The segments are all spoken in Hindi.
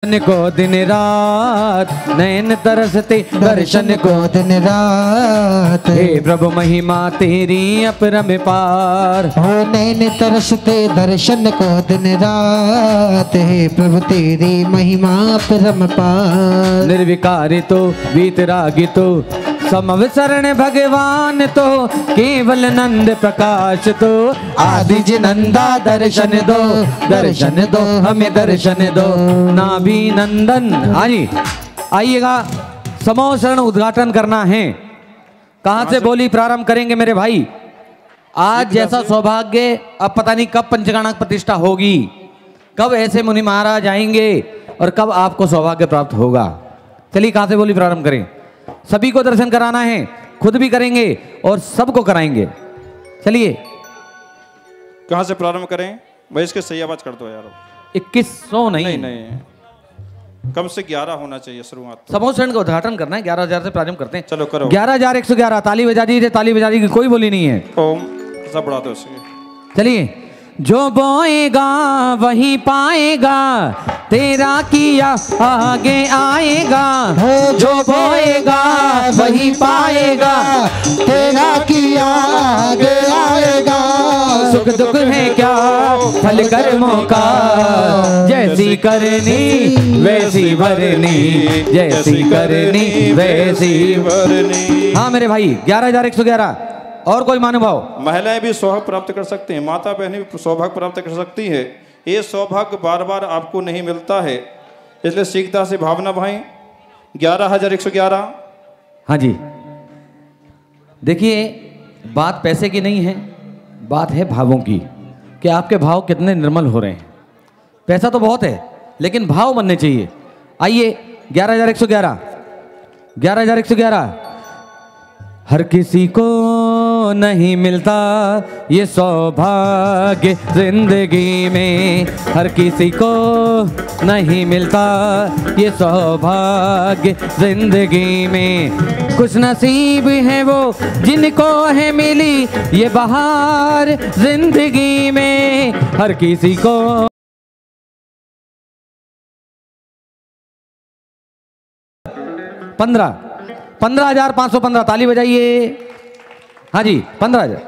को दिन रात नैन तरसते दर्शन को दिन रात। हे प्रभु महिमा तेरी अपरंपार, हो नैन तरसते दर्शन को दिन रात। हे प्रभु तेरी महिमा अपरंपार। निर्विकारी तो वीतरागी तो समवसरण भगवान तो केवल नंद प्रकाश तो आदि नंदा दर्शन दो, दर्शन दो हमें दर्शन दो नाभि नंदन। हाँ जी आइएगा, समूह शरण उद्घाटन करना है। कहाँ से बोली प्रारंभ करेंगे मेरे भाई? आज जैसा सौभाग्य अब पता नहीं कब पंचगणक प्रतिष्ठा होगी, कब ऐसे मुनि महाराज आएंगे और कब आपको सौभाग्य प्राप्त होगा। चलिए कहाँ से बोली प्रारंभ करें? सभी को दर्शन कराना है, खुद भी करेंगे और सबको कराएंगे। चलिए कहाँ से प्रारंभ करें भाई? इसके सही आवाज कर दो यार। 2100 नहीं, नहीं कम से 11 होना चाहिए शुरुआत। समूह शरण का उद्घाटन करना है, 11,000 से प्रारंभ करते हैं। चलो करो। 11,111 ताली बजा दीजिए, ताली बजा दीजिए, कोई बोली नहीं है। ओम सब बढ़ा दो उसके। चलिए, जो बोएगा वही पाएगा, तेरा किया आगे आएगा। जो बोएगा वही पाएगा, तेरा किया आगे आएगा। सुख दुख है क्या फल कर्मों का, जैसी करनी वैसी भरनी, जैसी करनी वैसी भरनी। हाँ मेरे भाई 11,111। और कोई महानुभाव? महिलाएं भी सौभाग्य प्राप्त कर सकती हैं, माता बहनें भी सौभाग्य प्राप्त कर सकती है। ये सौभाग्य बार बार आपको नहीं मिलता है, इसलिए सीखता से भावना भाई 11,111। हाँ जी देखिए, बात पैसे की नहीं है, बात है भावों की, कि आपके भाव कितने निर्मल हो रहे हैं। पैसा तो बहुत है लेकिन भाव बनने चाहिए। आइए 11,111, 11,111। हर किसी को नहीं मिलता ये सौभाग्य जिंदगी में, हर किसी को नहीं मिलता ये सौभाग्य जिंदगी में। कुछ नसीब है वो जिनको है मिली ये बहार जिंदगी में, हर किसी को। 15,515 ताली बजाइए। हाँ जी 15,000।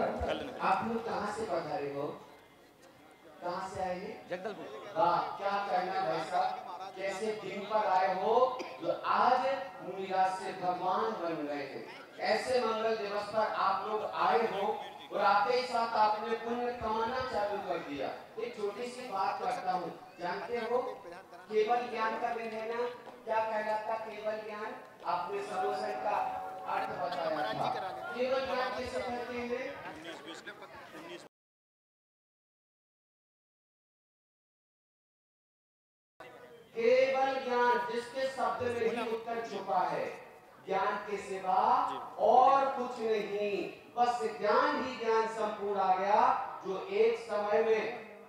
आप लोग कहाँ से पधारे हो? कहाँ से आए? जगदलपुर। वाह क्या कहना भाई साहब, कैसे दिन पर आए हो जो आज मुनिराज से भगवान बन गए हैं। ऐसे मंगल दिवस पर आप लोग आए हो और आते ही साथ आपने पुण्य कमाना चालू कर दिया। एक छोटी सी बात करता हूँ, जानते हो केवल ज्ञान का दिन है ना? क्या कहलाता केवल ज्ञान? आपने सर्वसर का अर्थ बताया था। केवल ज्ञान कैसे कहते हैं? केवल ज्ञान, जिसके शब्द में ही उत्तर छुपा है। ज्ञान के सिवा और कुछ नहीं, बस ज्ञान ही ज्ञान संपूर्ण आ गया, जो एक समय में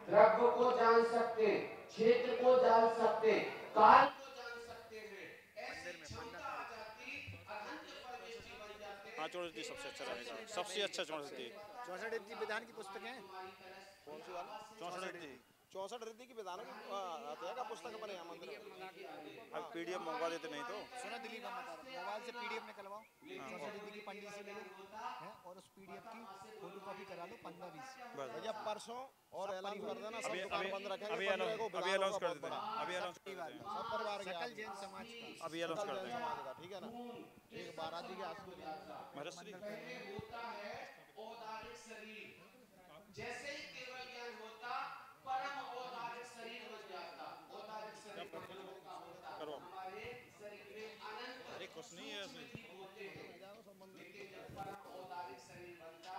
द्रव्य को जान सकते, क्षेत्र को जान सकते, काल को जान सकते हैं। ऐसी क्षमता आ जाती, अनंत परमेष्ठी बन जाते। हाँ 64 सबसे अच्छा रहेगा, सबसे अच्छा 64। 64 रिद्धि विधान की पुस्तक है। कौन सी वाला? 64 रिद्धि। 64 रिद्धि की विधान का पुस्तक बने यहाँ मंदिर में। अब पीडीएफ मंगवा देते नहीं तो। सुना दिलीप हम बता रहे, मोबाइल से पीडीएफ निकलवाओ, 64 रिद्धि की पंडित से ले लो है, और उस पीडीएफ की फोटो कॉपी करा लो 15-20। भैया परसों और ऐलान कर देना, सब दुकान बंद रखेंगे। अभी अनाउंस कर देते हैं, अभी अनाउंस कर देते हैं। सब परिवार के सकल जैन समाज का, अभी अनाउंस कर देते हैं। ठीक है ना? एक बारात जी के आश्रम महर्षि होता है औदारिक शरीर, जैसे ही केवल ज्ञान होता परम औदारिक शरीर बन जाता। औदारिक शरीर का होता हमारे शरीर में अनंत अरे कुछ नहीं है ऐसे होते हैं, लेकिन जब परम औदारिक शरीर बनता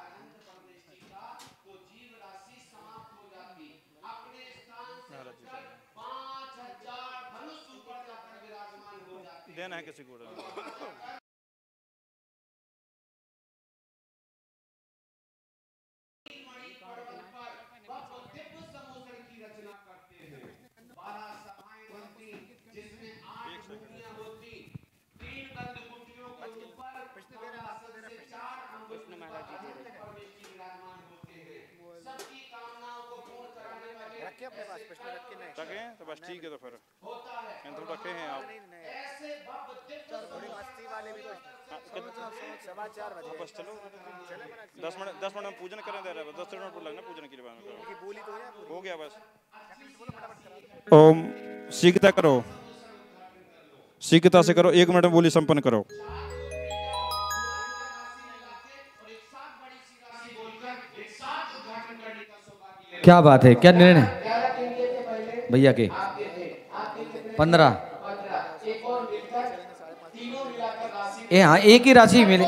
अनंत परमेष्ठी का, तो जीव राशि समाप्त हो जाती। अपने स्थान से उठकर 5,000 धनुष ऊपर जाकर विराजमान हो जाते। देना है किसी को रखे अपने पास प्रश्न रख के नहीं रखें तो बस ठीक है। तो फिर होता मतलब रखे हैं आप? थोड़ी मस्ती वाले भी कुछ 4:15 बजे बस चलो 10 मिनट में पूजन करें दे रहे 10 मिनट लगना पूजन के लिए बोली तो हो गया बस। ओम शीघ्रता करो, शीघ्रता से करो, 1 मिनट में बोली संपन्न करो। क्या बात है, क्या निर्णय भैया के 15 हाँ एक ही राशि मिले।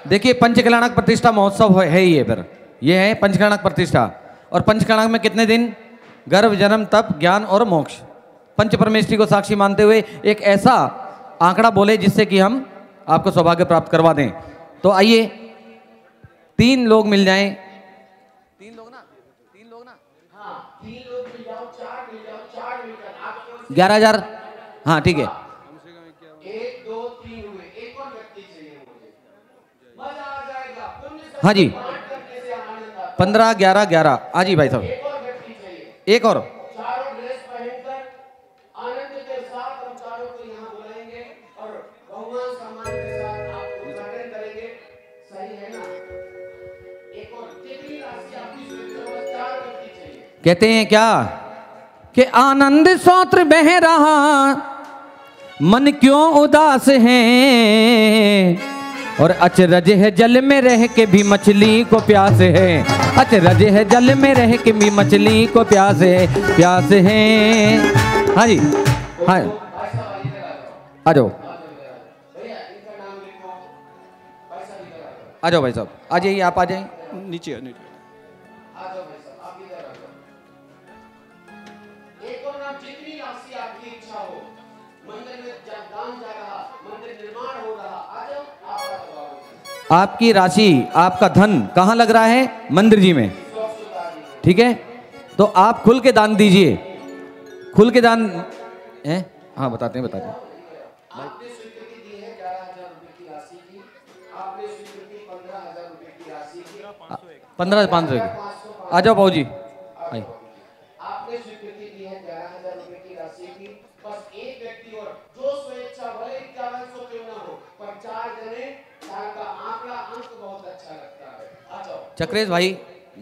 देखिए पंचकल्याणक प्रतिष्ठा महोत्सव है ही है, फिर ये है पंचकल्याणक प्रतिष्ठा। और पंचकल्याणक में कितने दिन? गर्भ, जन्म, तप, ज्ञान और मोक्ष, पंच परमेष्ठी को साक्षी मानते हुए एक ऐसा आंकड़ा बोले जिससे कि हम आपको सौभाग्य प्राप्त करवा दें। तो आइए 3 लोग मिल जाएं। 3 लोग ना 11,000। हाँ ठीक है, 1 2 3 हुए, एक और व्यक्ति चाहिए मुझे, मजा आ जाएगा। हाँ जी 15 11 11। हाँ जी भाई साहब, एक और व्यक्ति चाहिए, एक और। चारों ड्रेस पहनकर आनंद के साथ हम चारों को यहाँ बुलाएंगे और भगवान सम्मान के साथ आपको उद्घाटन करेंगे। सही है ना? एक और जितनी राशि आपकी स्वीकृत 4 व्यक्ति चाहिए। कहते हैं क्या कि आनंद सौत्र बह रहा, मन क्यों उदास है, और अचरज है जल में रह के भी मछली को प्यास है, अचरज है जल में रह के भी मछली को प्यास है, प्यास है। हाँ जी हाँ आ जाओ, आ जाओ भाई साहब, आ जाइए, आप आ जाइए नीचे नीचे। एक और नाम, जितनी राशि आपकी इच्छा हो, मंदिर में दान जा रहा, मंदिर निर्माण हो रहा, आ जाओ, आपका जवाब। आपकी राशि, आपका धन कहाँ लग रहा है? मंदिर जी में, ठीक है। तो आप खुल के दान दीजिए, खुल के दान है। हाँ बताते हैं बताते हैं। आपने स्वीकृति दी है 11,000 रुपए की राशि की, आपने स्वीकृति 15,000 रुपए की राशि की, 15,500 की। आ जाओ भाऊ जी, आइए। आपने स्वीकृति दी है 11,000 रुपए की राशि की। बस एक व्यक्ति और, जो स्वेच्छा भले 1100 क्यों ना हो, पर 4 जने, 4 का आंकड़ा, अंक बहुत अच्छा लगता है। आ जाओ। चक्रेश भाई,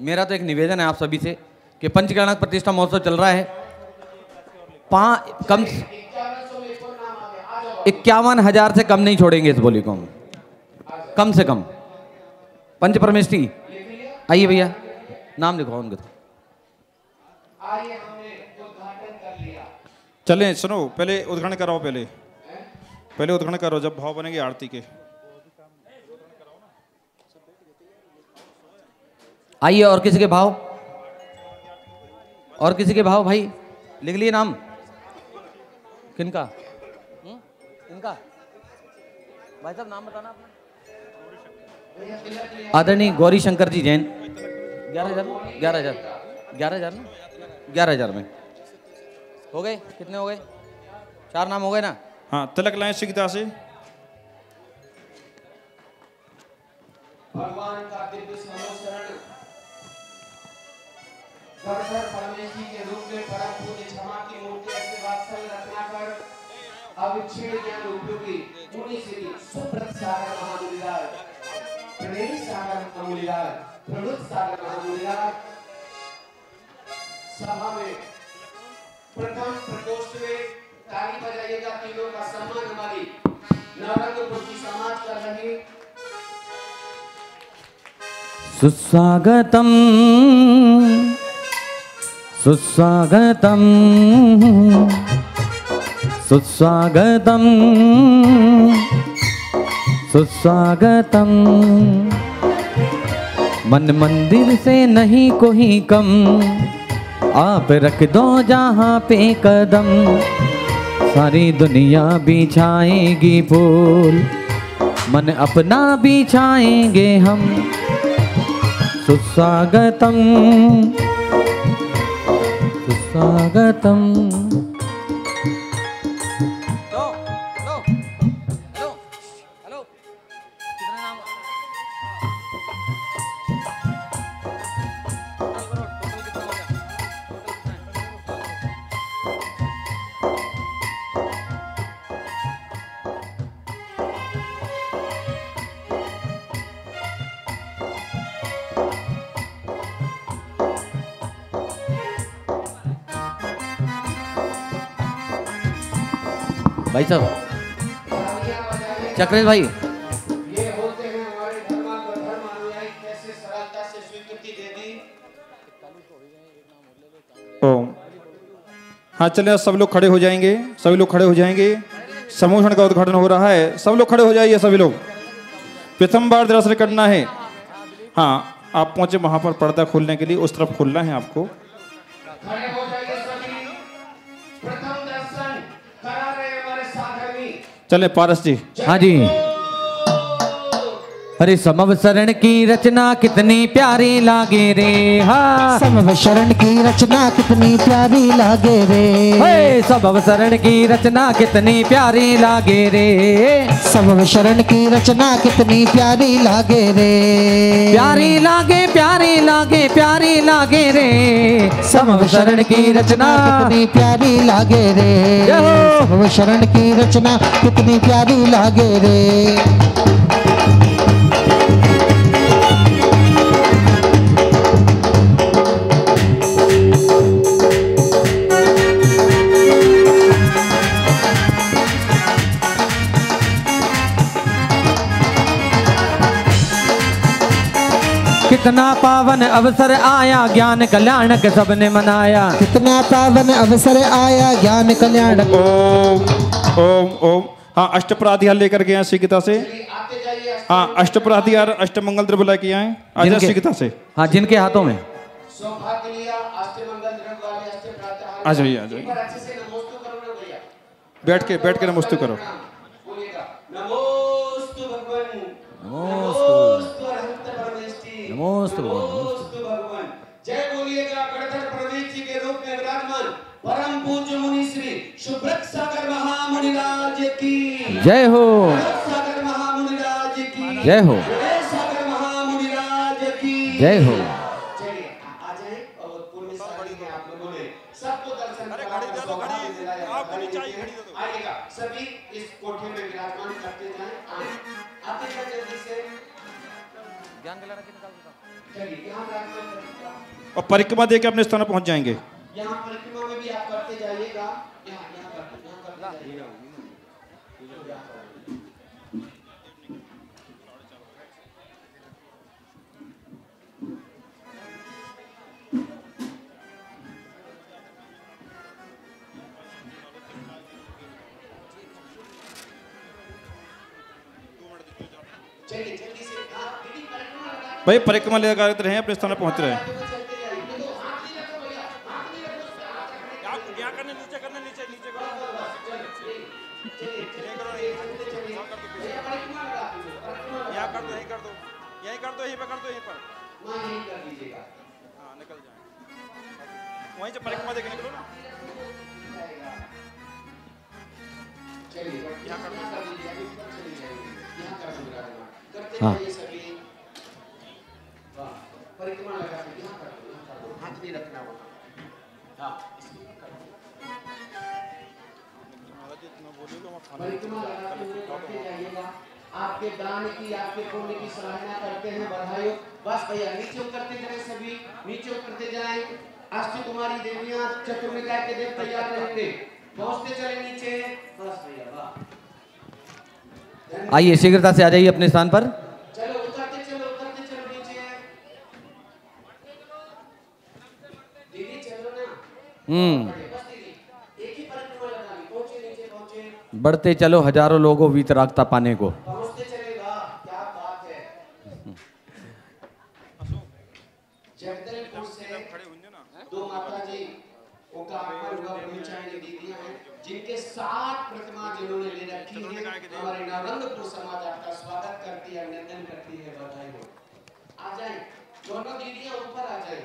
मेरा तो एक निवेदन है आप सभी से कि पंचकल्याणक प्रतिष्ठा महोत्सव चल रहा है, कम 1100 में एक और नाम आ गया, आ जाओ। 51,000 से कम नहीं छोड़ेंगे इस बोली को हम, कम से कम। पंच परमेष्ठी, आइए भैया, नाम लिखवाओ उनका। आइए, हमने उद्घाटन कर लिया। चलें सुनो, पहले उद्घाटन कराओ, पहले उद्घाटन करो, जब भाव बनेंगे आरती के। आइए, और किसी के भाव, और किसी के भाव भाई लिख लिए नाम। किनका? इनका भाई साहब नाम बताना अपना। आदरणीय गौरी शंकर जी जैन। 11,000 11,000 11,000 ना, 11,000 में हो गए। कितने हो गए? 4 नाम हो गए ना। हाँ, तिलक लाएं शीघ्रता से। भगवान का दिव्य समोचरण घर परमेश्वरी के रूप में परम पूज्य क्षमा की मूर्ति ऐसे वात्सल्य रत्नाकर अविच्छिन्न ज्ञान उपयोगी मुनि श्री सुब्रत सागर महामुनिराज, प्रणेश सागर महामुनिराज, प्रणुत सागर महामुनिराज सभा में प्रथम प्रकोष्ठ में ताली बजाइएगा। तीनों का सम्मान हमारी नवरंगपुर की समाज कर रही। सुस्वागतम सुस्वागतम सुस्वागतम सुस्वागतम। मन मंदिर से नहीं कोई कम, आप रख दो जहाँ पे कदम, सारी दुनिया बिछाएगी फूल, मन अपना बिछाएंगे हम। सुस्वागतम सुस्वागतम। भाई साहब, चक्रेश भाई, ये बोलते हैं हमारे धर्म अनुयायी कैसे सरलता से स्वीकृति दे दी। ओम। हाँ चलिए सब लोग खड़े हो जाएंगे, सभी लोग खड़े हो जाएंगे। समूहन का उद्घाटन हो रहा है, सब लोग खड़े हो जाइए। सभी लोग प्रथम बार दर्शन करना है। हाँ आप पहुंचे वहां पर पर्दा खोलने के लिए, उस तरफ खोलना है आपको। खड़े हो जाइए सभी, प्रथम दर्शन करा रहे हमारे साधर्मी। चले पारस जी। हाँ जी। अरे समव शरण की रचना कितनी प्यारी लागे रे, हाँ समव शरण की रचना कितनी प्यारी लागे रे, समव शरण की रचना कितनी प्यारी लागे रे, समव शरण की रचना कितनी प्यारी लागे रे, प्यारी लागे प्यारी लागे प्यारी लागे रे, समव शरण की रचना कितनी प्यारी लागे रे, समव शरण की रचना कितनी प्यारी लागे रे। कितना पावन अवसर आया, ज्ञान कल्याणक सबने मनाया। कितना पावन अवसर आया, ज्ञान कल्याणक। ओम ओम ओम। हाँ अष्टपराधियार लेकर के आए शीघ्रता से। हाँ अष्टपराधियार अष्टमंगल द्रव्य लेके आए, आ जाए शीघ्रता से। हाँ जिनके हाथों में सौभाग्य लिया, अष्टमंगल द्रव्य वाले अष्टप्रातः। आ जाइए आ जाइए। अच्छे से नमोस्तु करो ना भैया, बैठ के नमस्ते करो। बोलिएगा नमोस्तु भगवान, नमोस्तु अरहंत परमेष्टि, नमोस्तु नमोस्तु भगवान। जय बोलिएगा गणधर प्रदेश जी के रूप में विराजमान परम पूज्य मुनि श्री सुब्रत सागर महामुनिराज की जय हो, सागर महामुनिराज की जय हो, सागर महामुनिराज की जय हो। चलिए आ जाए और पूर्ण सारी में आप लोगों ने सबको दर्शन आइएगा। सभी इस कोठे में विराजमान करते जाएं, आते जाए जल्दी से। चलिए यहाँ विराजमान करिएगा और परिक्रमा दे के अपने स्थान पर पहुंच जाएंगे। यहाँ परिक्रमा में भी आप करते जाइएगा। यहाँ करते जाइएगा। चलिए जल्दी से दीदी परिक्रमा लगा भाई परिक्रमा लेकर रहे हैं, अपने स्थान पर पहुंच रहे हैं। वहीं से परिक्रमा देखने निकलो ना। हाँ परिक्रमा लगा के यहाँ कर दो, हाथ नहीं रखना वहाँ। हाँ परिक्रमा लगाते हुए करते जाइएगा। आपके दान की, आपके पुण्य की सराहना करते हैं, बधाई। बस भैया नीचे उतरते जाएं, सभी नीचे उतरते जाएं। अष्ट कुमारी देवियां चतुर्निकाय के देव तैयार रहेंगे, पहुंचते चले नीचे। बस भैया वाह। आइए शीघ्रता से आ जाइए अपने स्थान पर। चलो उतरते चलो नीचे। दीदी चलो ना। बस दीदी एक ही परिक्रमा लगानी, पहुंचे नीचे पहुंचे। बढ़ते चलो हजारों लोगों वीतरागता पाने को। पहुंचते चलेगा, क्या बात है। जगदलपुर से दो माता जी उनका आगमन हुआ, ब्रह्मचारिणी दीदियां हैं जिनके 60 प्रतिमा जिन्होंने ले रखी है। हमारे नारंगपुर समाज आपका स्वागत करती है, अभिनंदन करती है, बधाई हो। आ जाए दोनों दीदियां ऊपर आ जाए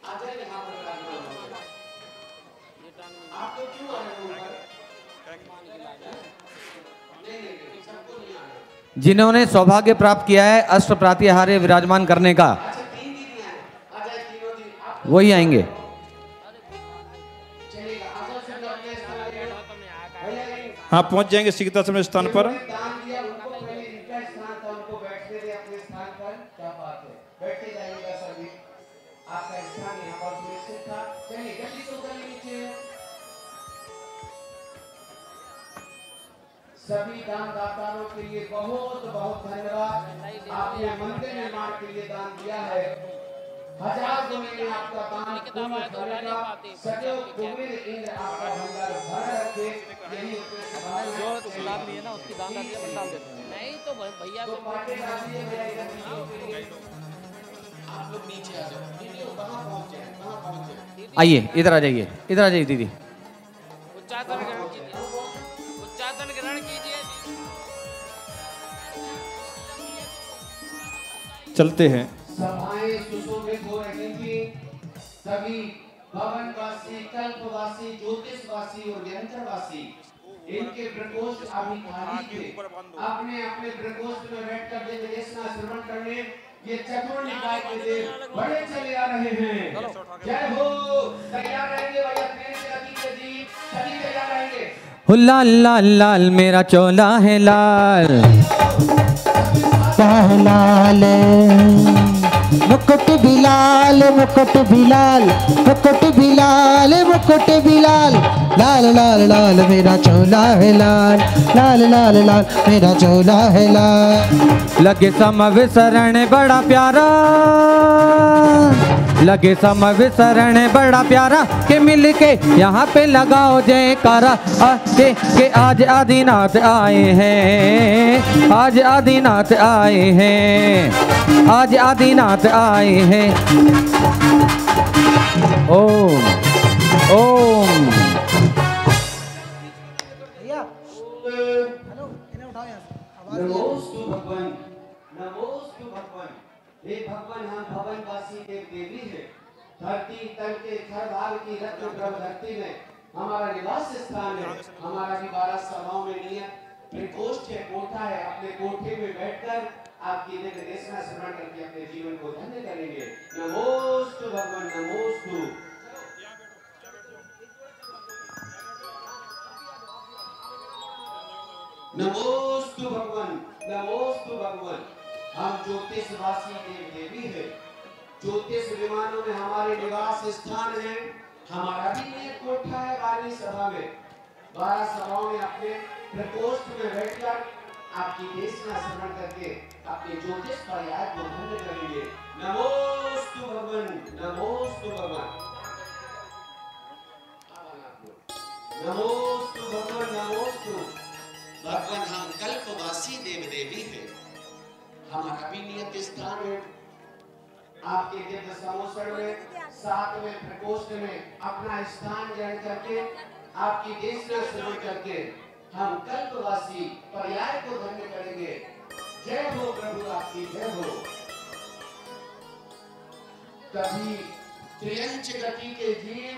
यहाँ पर विराजमान हो जाए। आप लोग क्यों आ रहे हो ऊपर? नहीं सबको नहीं आना। जिन्होंने सौभाग्य प्राप्त किया है अष्ट प्रातिहार्य विराजमान करने का, अच्छा 3 दीदियां हैं, आ जाए तीनों दी आप वही आएंगे। चलेगा। आ जाओ सब अपने स्थान पे। भैया हाँ पहुंच जाएंगे शीघ्रता से अपने स्थान पर। दान दिया उनको, पहले इनका स्थान था, उनको बैठने दे अपने स्थान पर। क्या बात है, बैठते जाइएगा सभी। आपका स्थान यहाँ पर सुरक्षित था। चलिए जल्दी से उतरिए नीचे। सभी दानदाताओं के लिए बहुत बहुत धन्यवाद। आपने मंदिर निर्माण के लिए दान दिया है। 1000 गुने में आपका दान पूर्ण करेगा। सदैव कुबेर इंद्र आपका भंडार भर रखे। यही जो गुलाब नहीं है ना उसकी दान डाल दिया डाल देते हैं। नहीं तो भैया तो पार्टी डालिए भैया इधर आप लोग नीचे आ जाओ। वीडियो कहां पहुंचे, कहां पहुंचे? आइए इधर आ जाइए, इधर आ जाइए दीदी। उच्चाटन ग्रहण कीजिए, उच्चाटन ग्रहण कीजिए। चलते हैं। सभाएं सुशोभित हो रही थी। सभी भवनवासी, कल्पवासी, ज्योतिषवासी और यंत्रवासी इनके प्रकोष्ठ अभी खाली थे। अपने अपने प्रकोष्ठ में बैठकर देवदेशना श्रवण करने ये चतुर निकाय के देव बड़े चले आ रहे हैं। जय हो। तैयार रहेंगे भैया, प्रेम से गति से जी सभी तैयार रहेंगे। हो लाल लाल लाल मेरा चोला है लाल, लाल मुकुट बिलाल, मुकुट बिलाल, मुकुट बिलाल, मुकुट बिलाल। लाल लाल लाल मेरा चोला है लाल, लाल लाल लाल मेरा चोला है लाल। लगे सम विसरण बड़ा प्यारा, लगे सम विसरण बड़ा प्यारा, के मिल के यहाँ पे लगाओ जयकारा। के आज आदिनाथ आए हैं, आज आदिनाथ आए हैं, आज आदिनाथ आए हैं। ओम ओम नमोस्तु भगवान, नमोस्तु भगवान। हे भगवान, हम भवनवासी देव देवी है। धरती तल के हर भाग की रत्न प्रभ धरती में हमारा निवास स्थान है। हमारा भी 12 सभाओं में नियत प्रकोष्ठ है, कोठा है। अपने कोठे में बैठकर आपकी दिव्य देशना श्रवण करके अपने जीवन को धन्य करेंगे। नमोस्तु भगवान, नमोस्तु। नमोस्तु भगवान, नमोस्तु भगवान। हम ज्योतिषवासी देव देवी है। ज्योतिष विमानों में हमारे निवास स्थान है। हमारा भी एक कोठा है 12वीं सभा में। 12 सभाओं में अपने प्रकोष्ठ में बैठकर आपकी देशना श्रवण करके अपने ज्योतिष पर्याय को धन्य करेंगे। नमोस्तु भगवान, नमोस्तु भगवान, नमोस्तु भगवान, नमोस्तु भगवान। हम कल्पवासी देव देवी है। हमारा भी नियत स्थान है। आपके दिव्य समोसण में 7वें प्रकोष्ठ में अपना स्थान ग्रहण करके आपकी देशना श्रवण करके हम कल्पवासी पर्याय को धन्य करेंगे। जय हो प्रभु, आपकी जय हो। कभी त्रियंच गति के जीव,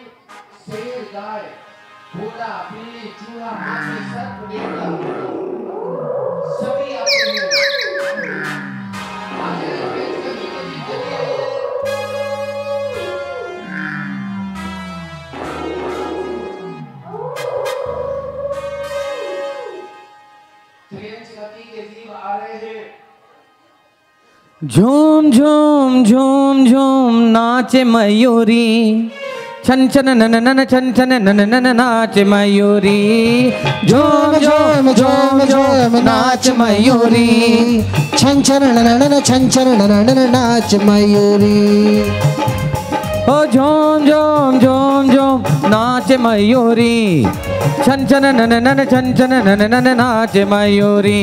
शेर, गाय, घोड़ा, बिल्ली, चूहा, हाथी, सर्प, देवता सभी आते हैं। झूम झूम झूम झूम नाचे मयूरी, छन छन नन नन छन छन नन नन नाच मयूरी। झूम झूम झूम झूम नाच मयूरी, छन छन नन नन छन छन नन नन नाच मयूरी। ओ झूम झूम झूम झूम नाच मयूरी, छन छन नन नन छन छन नन नन नाच मयूरी।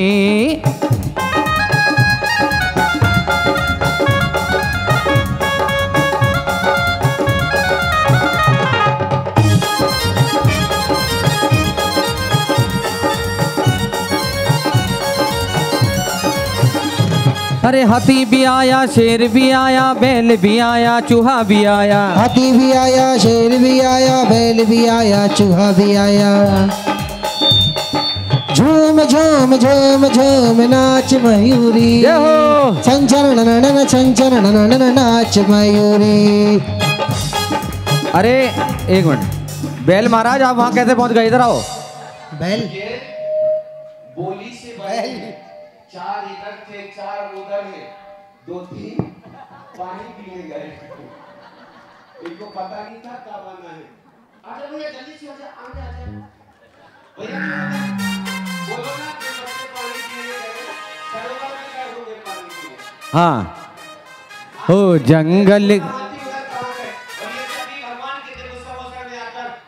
अरे हाथी भी आया, शेर भी आया, बैल भी आया, चूहा भी आया। हाथी भी आया, शेर भी आया, बैल भी आया, चूहा भी आया। झूम झूम झूम झूम नाच मयूरी, छन छन नन नन छन छन नन नन नाच मयूरी। अरे एक मिनट, बैल महाराज आप वहाँ कैसे पहुँच गए? इधर आओ। बैल बोली से बैल 4 इधर थे, 4 उधर है, 2-3 पानी पीने गए। इनको पता नहीं था कब आना है। आजा भैया जल्दी से आजा, आजा आजा भैया, बोलो ना। हाँ हो जंगल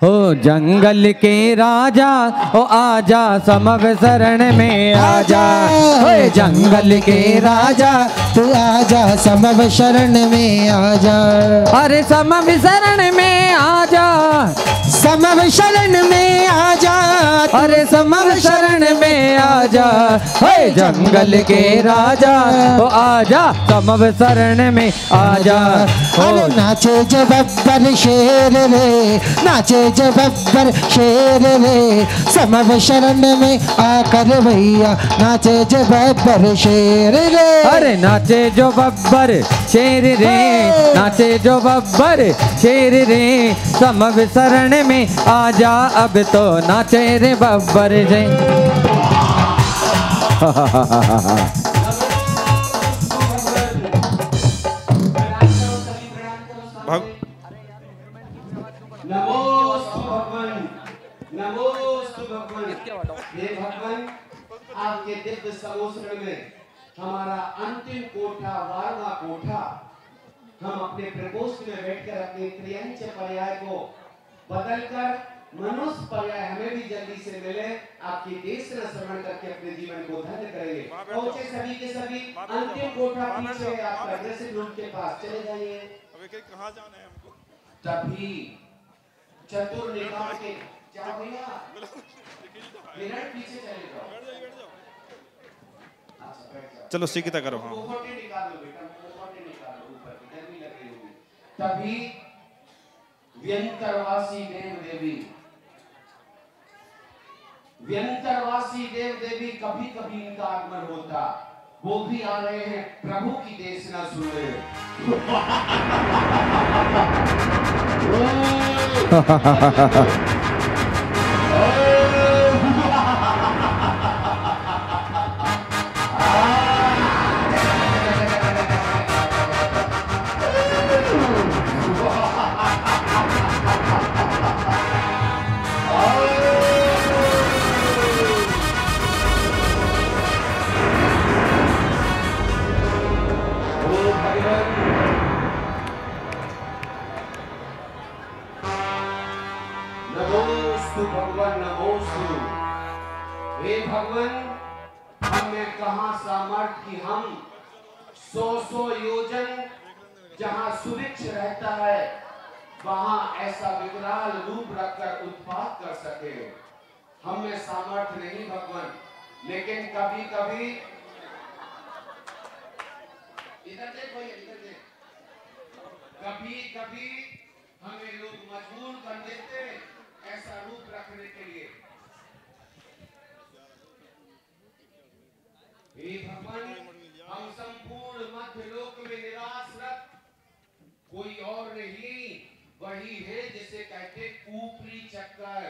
हो जंगल के राजा ओ आजा समव शरण में आजा। हो जंगल के राजा तू आजा समव शरण में आजा। अरे समव शरण में आजा समव शरण में आजा। अरे समव शरण में आजा। हे जंगल के राजा ओ आजा समव शरण में आजा। अरे नाचे जो बब्बर शेर रे नाचे जो बब्बर शेर रे समव शरण में आकर भैया नाचे जो बब्बर शेर रे। अरे नाचे जो बब्बर शेर रे नाचे जो बब्बर शेर रे समव शरण में आजा अब तो नाचे रे बब्बर जय। नमोस्तु भगवान नमोस्तु भगवान। हे भगवान आपके दिव्य समोसरण में हमारा अंतिम कोठा 12वां कोठा हम अपने प्रकोष्ठ में बैठकर अपने क्रियांच पर्याय को बदलकर मनुष्य पर्याय हमें भी जल्दी से मिले। आपकी देशना श्रवण करके अपने जीवन को धन्य करेंगे। पहुंचे सभी के सभी अंतिम कोठा पीछे आपका ड्रेसिंग रूम के पास चले जाइए। कहाँ जाना है हमको? तभी चतुर निकाल के जाओ भैया मिनट पीछे चले जाओ। अच्छा बैठ जाओ। चलो सीखता करो। हाँ पोखटे निकाल लो बेटा पोखटे निकाल लो ऊपर की गर्मी लग रही होगी। तभी व्यंतरवासी देव देवी व्यंतरवासी देव देवी कभी कभी इनका आगमन होता वो भी आ रहे हैं प्रभु की देशना सुन रहे हैं। नमोस्तु भगवान नमोस्तु। हे भगवान हमें कहाँ सामर्थ्य कि हम 100 योजन जहाँ सुभिक्ष रहता है वहाँ ऐसा विकराल रूप रखकर उत्पात कर सके। हमें सामर्थ्य नहीं भगवान लेकिन कभी कभी इधर देखो इधर देख कभी कभी हमें लोग मजबूर कर देते ऐसा रूप रखने के लिए। हे भगवान हम संपूर्ण मध्य लोक में निवास रख कोई और नहीं वही है जिसे कहते ऊपरी चक्कर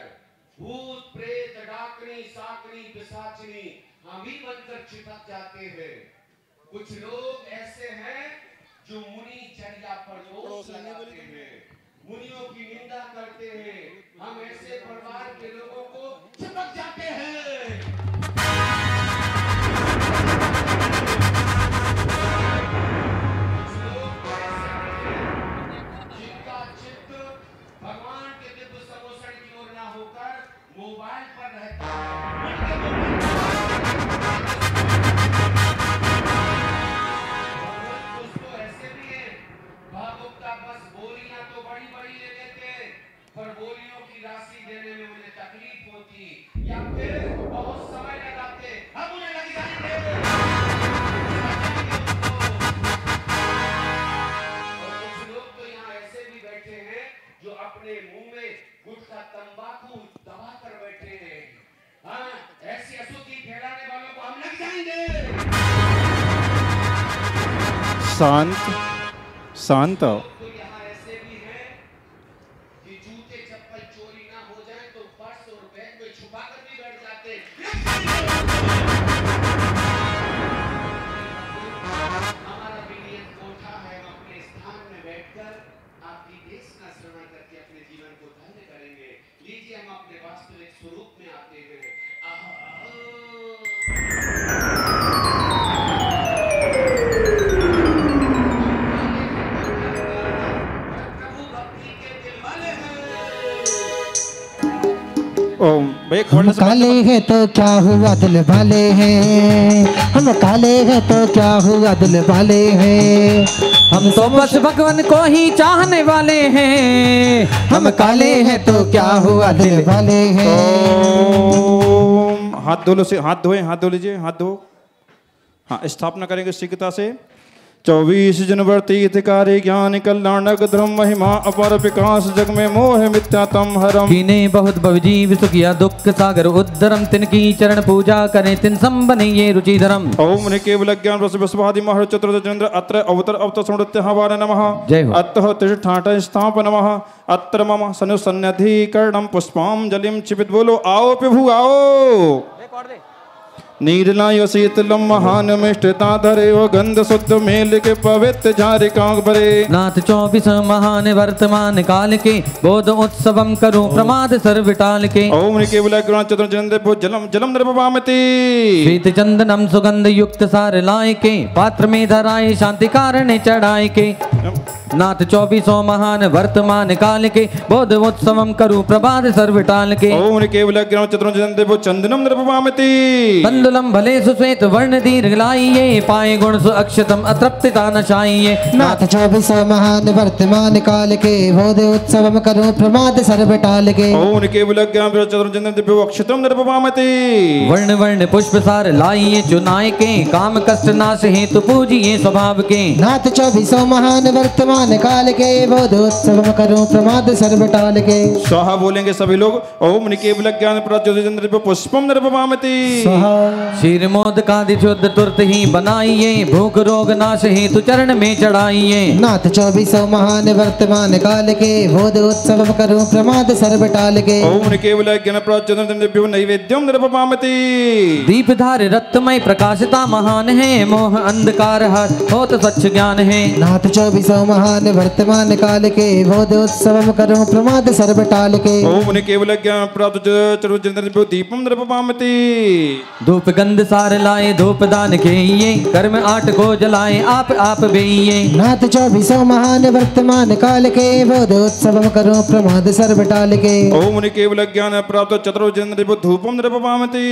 भूत प्रेत डाकनी साकनी पिशाचनी हम ही बनकर चिपक जाते हैं। कुछ लोग ऐसे हैं जो मुनि चर्या पर दोष लगाते हैं मुनियों की निंदा करते हैं। हम ऐसे परिवार के लोगों को चिपक जाते हैं। जिनका चित्त भगवान के दिव्य समोसण की ओर ना होकर मोबाइल पर रहता है। दोस्तों ऐसे भी है भावुकता बस बोलियां तो बड़ी बड़ी ले लेते पर बोलियों की राशि देने में मुझे तकलीफ होती या फिर बहुत समय लगाते हम उन्हें लग जाएंगे। और कुछ लोग तो यहाँ ऐसे भी बैठे हैं जो अपने मुंह में गुटखा तंबाकू दबा कर बैठे हैं। हाँ ऐसी अशुद्धि फैलाने वालों को हम लग जाएंगे। शांत शांत। तो यहाँ ऐसे भी हैं कि जूते चप्पल चोरी ना हो जाए तो पर्स और बैग में छुपा कर भी बैठ जाते हैं। हमारा विलियम कोठा है हम अपने स्थान में बैठकर आपकी देशना श्रवण करके अपने जीवन को धन्य करेंगे। लीजिए हम अपने वास्तविक स्वरूप में आते हुए आहा ओम भाई हम काले हैं तो क्या हुआ दिल वाले हैं, हम काले हैं तो क्या हुआ दिल वाले हैं, हम तो बस भगवान को ही चाहने वाले हैं, हम काले हैं तो क्या हुआ दिल वाले हैं। ओम हाथ धो लो से, हाथ धोए, हाथ धो लीजिए, हाथ धो। हाँ, स्थापना करेंगे शीघ्रता से। 24 जनवर तीर्थकारी ज्ञान कल्याण धर्म महिमा अपर विकास जग में मोह मिथ्यातम हरम। कीने बहुत भवजीव सुखिया दुख सागर उद्धरम, तिनकी चरण पूजा करें तिन संबने ये रुचि धर्म। ओम ने केवल ज्ञान रस विस्वादि महर चतुर्थ चंद्र अत्र अवतर अवतर समृत्य हवान नमः। जय हो। अतः तिष्ठाठ स्थाप नमः। अत्र मम सनु सन्निधि कर्णम पुष्पाम जलिम क्षिपित। बोलो आओ प्रभु आओ। नीरलाय शीतलम महान मिष्टता धरे वो गंध शुद्ध मेल के पवित्र झारिका भरे। नाथ 24 महान वर्तमान काल के बोध उत्सवम करूं प्रमाद सर्वटाल के। ओम ने केवल ज्ञान चतुर्थ चंद्र भो जलम जलम नृपवामति। श्वेत चंदनम सुगंध युक्त सार लाए के, पात्र में धराए शांति कारण चढ़ाए के। नाथ 24 महान वर्तमान काल के बोध उत्सवम करूं प्रभात सर्वटाल के। ओम ने केवल ज्ञान चतुर्थ चंद्र भो चंदनम नृपवामति। बंदुलम भले सुश्वेत वर्ण दीर्घ लाइये, पाए गुण सु अक्षतम अतृप्तिता नशाइये। नाथ 24 महान वर्तमान काल के बोध उत्सवम करूं प्रमाद सर्वटाल के। ओम ने केवल ज्ञान चतुर्थ चंद्र भो अक्षतम नृपवामति। वर्ण वर्ण पुष्प सार लाइये चुनाए के, काम कष्ट नाश हेतु पूजिए स्वभाव के। नाथ 24 महान वर्तमान काल के बोध उत्सवम करूं प्रमाद सर्वटाल के। स्वाहा बोलेंगे सभी लोग। ओम ने केवल ज्ञान चंद्र भो पुष्पम नृपवामति। शीर मोद कादि शुद्ध तुरत ही बनाइए, भूख रोग नाश हेतु चरण में चढ़ाइए। नाथ 24 महान वर्तमान काल के बोध उत्सवम करूं प्रमाद सर्वटाल के। ओम ने केवल ज्ञान चंद्र भो नैवेद्यम नृपवामति। दीप धार रत्नमय प्रकाशिता महान है, मोह अंधकार होत स्वच्छ ज्ञान है। नाथ 24 महान वर्तमान काल के बोध उत्सवम करूं प्रमाद सर्वटाल के। ओम ने केवल ज्ञान चतुर्थ चंद्र भो दीपम नृपवामति। धूप गंध सार लाए धूप दान खेइये, कर्म 8 को जलाए आप बेइये। नाथ 24 महान वर्तमान काल के बोध उत्सवम करूं प्रमाद सर्वटाल के। ओम ने केवल ज्ञान प्राप्त चतुर्थ चंद्र भो धूपम नृपवामति।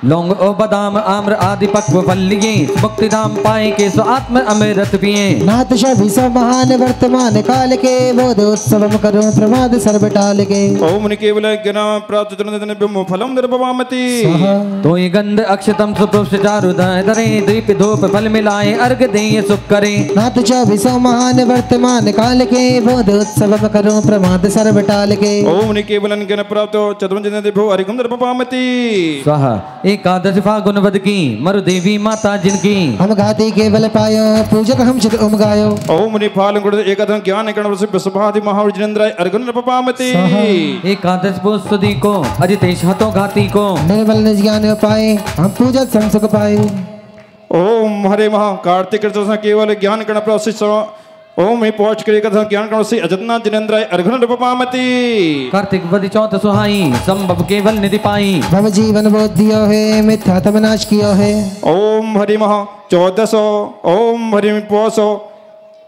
लौंग ओ बादाम आम्र आदि पक्व फल लिए, मुक्ति धाम पाए के स्व आत्म अमृत पिए। नाथ 24 महान वर्तमान काल के बोध उत्सवम करूं प्रमाद सर्वटाल के। ओम ने केवल ज्ञान प्राप्त चतुर्थ चंद्र भो फलम नृपवामति। तो ये गंध अक्षतम सुपुष्प चारु धरे, दीप धूप फल मिलाए अर्घ देय सुख करे। नाथ 24 महान वर्तमान काल के बोध उत्सवम करूं प्रमाद सर्वटाल के। ओम ने केवल ज्ञान प्राप्त चतुर्थ चंद्र भो अरिगम नृपवामति। स्वाहा एकादश फागुन वद की मरु देवी माता जिनकी, हम गाती केवल पायो पूजक हम चित उम गायो। ओम ने फाल गुण एकादश ज्ञान कर्ण विस्वादि महावज्रेंद्र अर्घन नृपवामति। एकादश पुष्पदी को अजितेश हतो घाती को, निर्मल निज ज्ञान पाए हम पूजक संग सुख पाए। ओम हरे महा कार्तिक कृष्ण केवल ज्ञान कर्ण प्राप्त। ओम ही पहुंच कर कथा ज्ञान कर्ण से अजतना जिनेन्द्र अर्घन नृपवामति। कार्तिक वद चौथ सुहाई संभव केवल निधि पाई, भव जीवन बोधियो है मिथ्या तम नाश कियो है। ओम हरि महा 1400 ओम हरि पोसो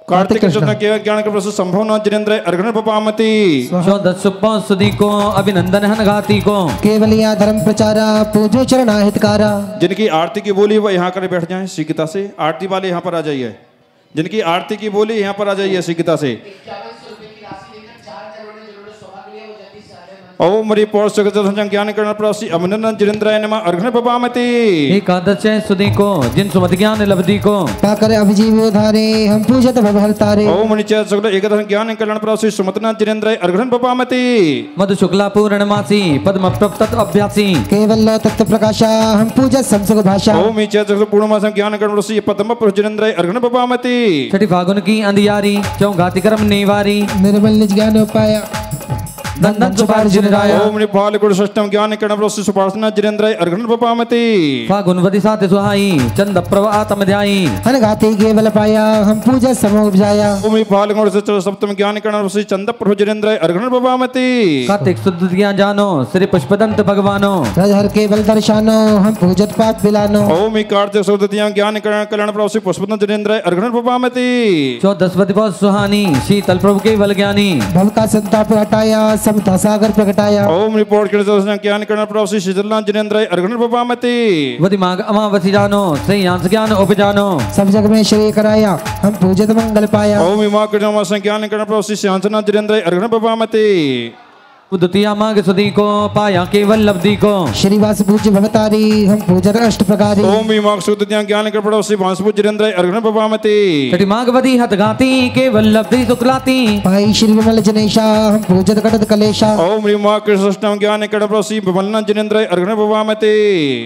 कार्तिक कृष्ण के ज्ञान कर्ण से संभव न जिनेन्द्र अर्घन नृपवामति। 14 सुदी को अभिनंदन हन घाती को, केवल या धर्म प्रचारा पूजो चरणा हितकारा। जिनकी आरती की बोली वह यहाँ कर बैठ जाएं शीघ्रता से। आरती वाले यहाँ पर आ जाइए। जिनकी आरती की बोली यहाँ पर आ जाइए शीघ्रता से। 5100 रुपए की राशि लेकर 4 करोड़ ने जिन्होंने सौभाग्य लिया वो जल्दी से आ जाए। ओम हरि पौष ज्ञान कर्ण प्रासी अभिनंदन जिनेन्द्राय नमः अर्घन नृपवामति। एकादश सुदी को जिन सुमति ज्ञान लब्धि को, पाकर अभिजीव धारे हम पूजत भव तारे। ओम निचय शुक्ल एकादश ज्ञान कल्याण प्रासी सुमतना जिनेन्द्राय अर्घन नृपवामति। मधु शुक्ला पूर्णमासी पद्म प्रपतत अभ्यासी, केवल लो तत्व प्रकाशा हम पूजत संसुख भाषा। ओम निचय शुक्ल पूर्णमास ज्ञान कर्ण प्रासी पद्म प्रभु जिनेन्द्राय अर्घन नृपवामति। छठी फागुन की अंधियारी चौघाती कर्म निवारी, निर्मल निज ज्ञान पाया नंदन सुपार जिनराया। ओम निपाल गुण षष्टम ज्ञान कर्ण प्रासी सुपार्सना जिनेन्द्राय अर्घन नृपवामति। फागुन वदि सात सुहाई चंद प्रवातम ध्याई, हन गाती केवल पाया हम पूजत समूह उपजाया। ओम निपाल गुण सप्तम ज्ञान कर्ण प्रासी चंद प्रभु जिनेन्द्राय अर्घन नृपवामति। कार्तिक शुद्ध ज्ञान जानो श्री पुष्पदंत भगवानो, रजहर केवल दर्शानो हम पूजत पाप पिलानो। ओम कार्तिक शुद्ध ज्ञान कल्याण प्रासी पुष्पदंत जिनेन्द्राय अर्घन नृपवामति। 14 वदि बहुत सुहानी शीतल प्रभु केवल ज्ञानी, भव का संताप हटाया समता सागर प्रगटाया। ओम रिपोर्ट के दर्शन ज्ञान करण प्रभु शीतलनाथ जिनेन्द्र अर्घन बपामते। वदि माग अमावसी जानो श्री यांस ज्ञान उपजानो। सब जग में श्री कराया हम पूजित मंगल पाया। ओम इमा कृष्ण संज्ञान करण प्रभु शांतनाथ जिनेन्द्र अर्घन बपामते। द्वितीय माग सुधी को पाया केवल लब्धि को। श्रीवास पूज्य भवतारी हम पूजत अष्ट प्रकारी। ओम इमा सुद्धियां ज्ञान करण प्रभु भांसपु जिनेन्द्र अर्घन बपामते। छठी माग वधि हत घाती केवल लब्धि सुखलाती। पाई श्री विमल जनेशा हम पूजत कटत कलेशा। ओम इमा कृष्ण ज्ञान करण प्रभु विमलनाथ जिनेन्द्र अर्घन बपामते।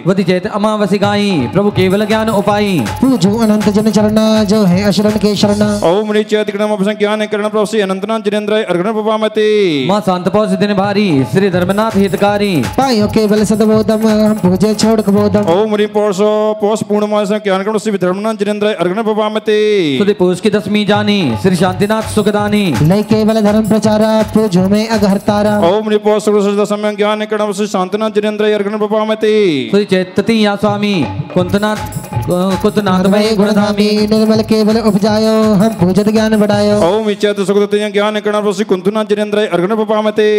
वधि चैत अमावसी गाई प्रभु केवल ज्ञान उपाई। पूजो अनंत जन चरणा जो है अशरण के शरणा। ओम निचैत ज्ञान करण प्रभु अनंतनाथ जिनेन्द्र अर्घन बपामते। मां शांत पौष दिन भारी श्री धर्मनाथ हितकारी। पायो केवल सदबोधम हम पूजे छोड़ कबोधम। ओम रि पौष पूर्णमास ज्ञान करण श्री धर्मनाथ जिनेन्द्र अर्घन बपामते। सुधी पूष की दशमी जानी श्री शांतिनाथ सुखदानी। लय केवल धर्म प्रचारा पूजो में अघहरतारा। ओम रि पौष दशम ज्ञान करण श्री शांतिनाथ जिनेन्द्र अर्घन बपामते। सुधी चैतती या स्वामी कुंतनाथ में गुणधामी। निर्मल केवल उपजायो हम पूजत ज्ञान बढ़ायो। ओम इच्छा सुखदत्त ज्ञान करण श्री कुंतनाथ जिनेन्द्र अर्घन बपामते।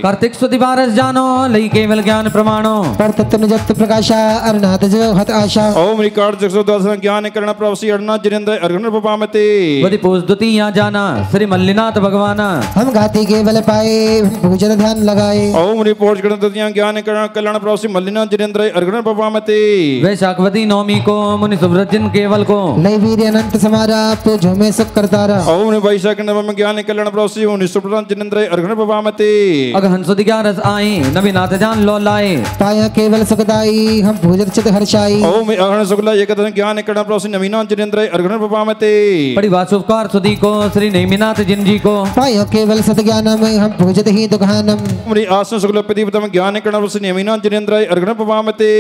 कार्तिक सुधी बारस जानो लई केवल ज्ञान प्रमाणो। पर तत्व जगत प्रकाशा अरनाथ जो हत आशा। ओम रिकार्ड 110 ज्ञान करण प्रभु श्री अरनाथ जिनेन्द्र अर्घन बपामते। वदि पूष द्वितीय जाना श्री मल्लिनाथ भगवान। हम गाती केवल पाए हम पूजन ध्यान लगाए। ओम रिपोर्ट गणततियां ज्ञान करण कल्याण प्रभु श्री मल्लिनाथ जिनेन्द्र अर्घन बपामते। वैशाखवती नवमी को मुनि सुव्रजन केवल को। लय वीर अनंत समारा पूजो में सुख करतारा। ओम वैशाख नवमी ज्ञान कल्याण प्रभु श्री मुनि सुव्रजन जिनेन्द्र अर्घन बपामते। अगहन सुधी ग्यारस आई नवीनाथ जान लो लाए। पाया केवल सुखदाई हम पूजत चित हर्षाई। ओम अगहन शुक्ला एकदम ज्ञान करण प्रभु श्री नवीनाथ जिनेन्द्र अर्घन बपामते। बड़ी वासुकार सुधी को श्री नेमिनाथ जिनजी को। पायो केवल सत ज्ञानम हम पूजत ही दुखानम। ओम आसन शुक्ल प्रदीपतम ज्ञान करण प्रभु श्री नवीनाथ जिनेन्द्र अर्घन बपामते।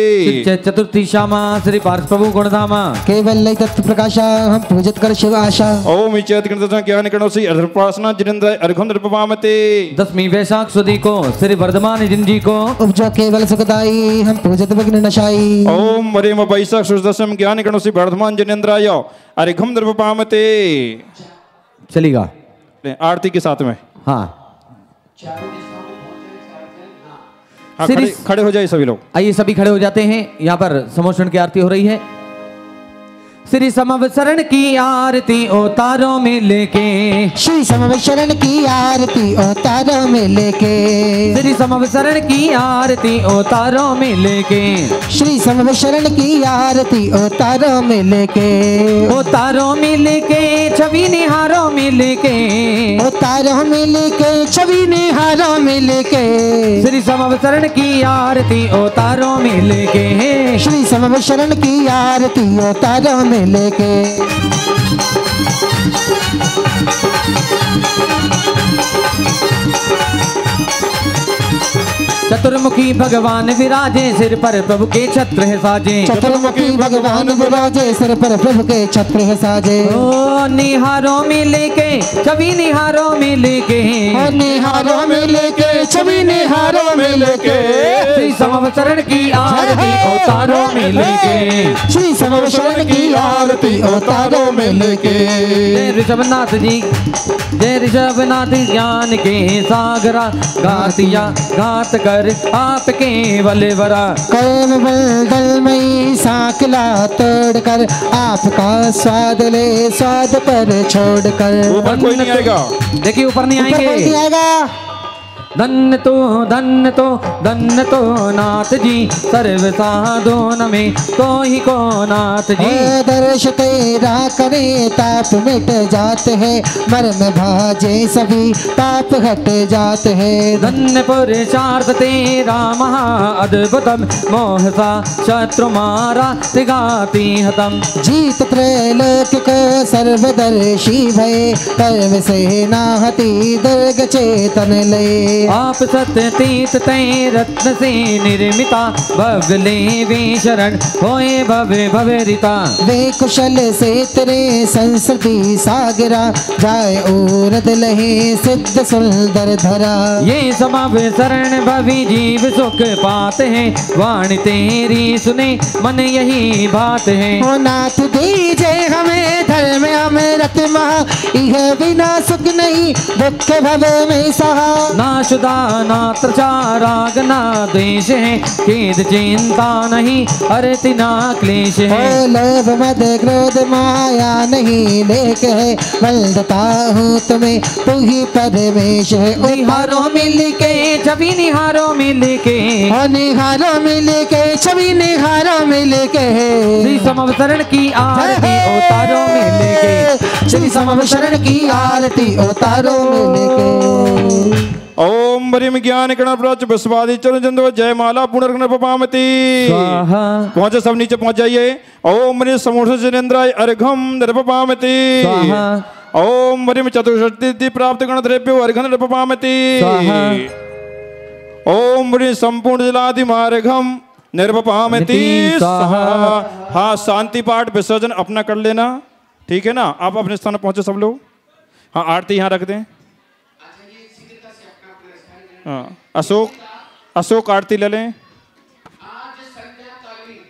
चतुर्थी श्यामा श्री पार्थ प्रभु गुणधामा। केवल लय तत्व प्रकाशा हम पूजत कर शिव आशा। ओम चैत ज्ञान करण श्री अर्धपासना जिनेन्द्र अर्घन बपामते। दसवीं वैशाख सुधी को श्री वर्धमान जिनजी को। उपजो केवल सुखदाई हम पूजत विघ्न नशाई। ओम वरेम वैशाख दशम ज्ञान करण श्री वर्धमान जिनेन्द्राय अर्घम बपामते। चलेगा आरती के साथ में। हाँ हाँ खड़े हो जाइए सभी लोग। आइए सभी खड़े हो जाते हैं। यहाँ पर समोषण की आरती हो रही है। श्री समवसरण की आरती उतारों में लेके। श्री समवसरण की आरती उतारों में लेके। श्री समवसरण की आरती उतारों में लेके। श्री समवसरण की आरती उतारों में लेके। उतारों में लेके छवि निहारों में लेके। उतारों में लेके छवि निहारों में लेके। श्री समवसरण की आरती उतारों में लेके। श्री समवसरण की आरती उतारों में लेके। चतुर्मुखी भगवान विराजे सिर पर प्रभु के छत्र है साजे। चतुर्मुखी भगवान विराजे सिर पर प्रभु के छत्र है साजे। ओ निहारों में लेके छवि निहारों में लेके। निहारों में लेके छवि निहारों में लेके। श्री समवसरण की आरती उतारों में लेके। श्री समवसरण की आरती उतारों में लेके। जय ऋषभनाथ जी जय ऋषभनाथ ज्ञान के सागरा। गातिया घात कर आपके बलवरा। कैम बलदल में साकला तोड़ कर आपका स्वाद ले स्वाद पर छोड़ कर। ऊपर कोई नहीं आएगा। देखिए ऊपर नहीं आएंगे। ऊपर नहीं आएगा। धन्य तो धन्य तो धन्य तो नाथ जी सर्व साधोन में तो ही को नाथ जी। दर्श तेरा करे ताप मिट जाते हैं मर्म भाजे सभी पाप हट जाते हैं। धन्य पुरुषार्थ तेरा महा अद्भुतम मोह सा शत्रु मारा त्रिघाती हतम। जीत त्रैलोक को सर्वदर्शी भय कर्म से नाहती दुर्ग चेतन ले। आप सत्य तीत तय रत्न से निर्मिता भव्य ले वे शरण होए भव्य भवरिता। वे कुशल से तेरे संस्कृति सागरा जाए औरत लहे सिद्ध सुंदर धरा। ये समाव शरण भवि जीव सुख पाते हैं वाणी तेरी सुने मन यही बात है। ओ नाथ दीजे हमें धर्म अमृत महा यह बिना सुख नहीं दुख भव में सहा। नाश क्षुदाना त्रचाराग ना देश है, खेद चिंता नहीं हरति ना क्लेश है। लोभ मद क्रोध माया नहीं लेक है, बलता हूँ तुम्हें तू ही परमेश है। निहारो मिल के छवि निहारो मिल के, निहारो मिल के छवि निहारो मिल के, श्री समवसरण की आरती उतारो मिल के, श्री समवसरण की आरती उतारो मिल के। ओम बरिम ज्ञान गणप्रच विश्वादी चरण जंदो जय माला पुनर्गण पपामति। पहुंचे सब नीचे पहुंच जाइए। ओम बरिम समूढ़ जिनेन्द्राय अर्घम नृपपामति। ओम बरिम चतुष्षष्टि प्राप्त गण द्रव्यो अर्घन नृपपामति। ओम बरिम संपूर्ण जलादि मार्घम निर्वपामति। हाँ, शांति पाठ विसर्जन अपना कर लेना, ठीक है ना। आप अपने स्थान पहुंचे सब लोग। हाँ, आरती यहाँ रख दें। हाँ, अशोक आरती ले लें। आज संध्या कालीन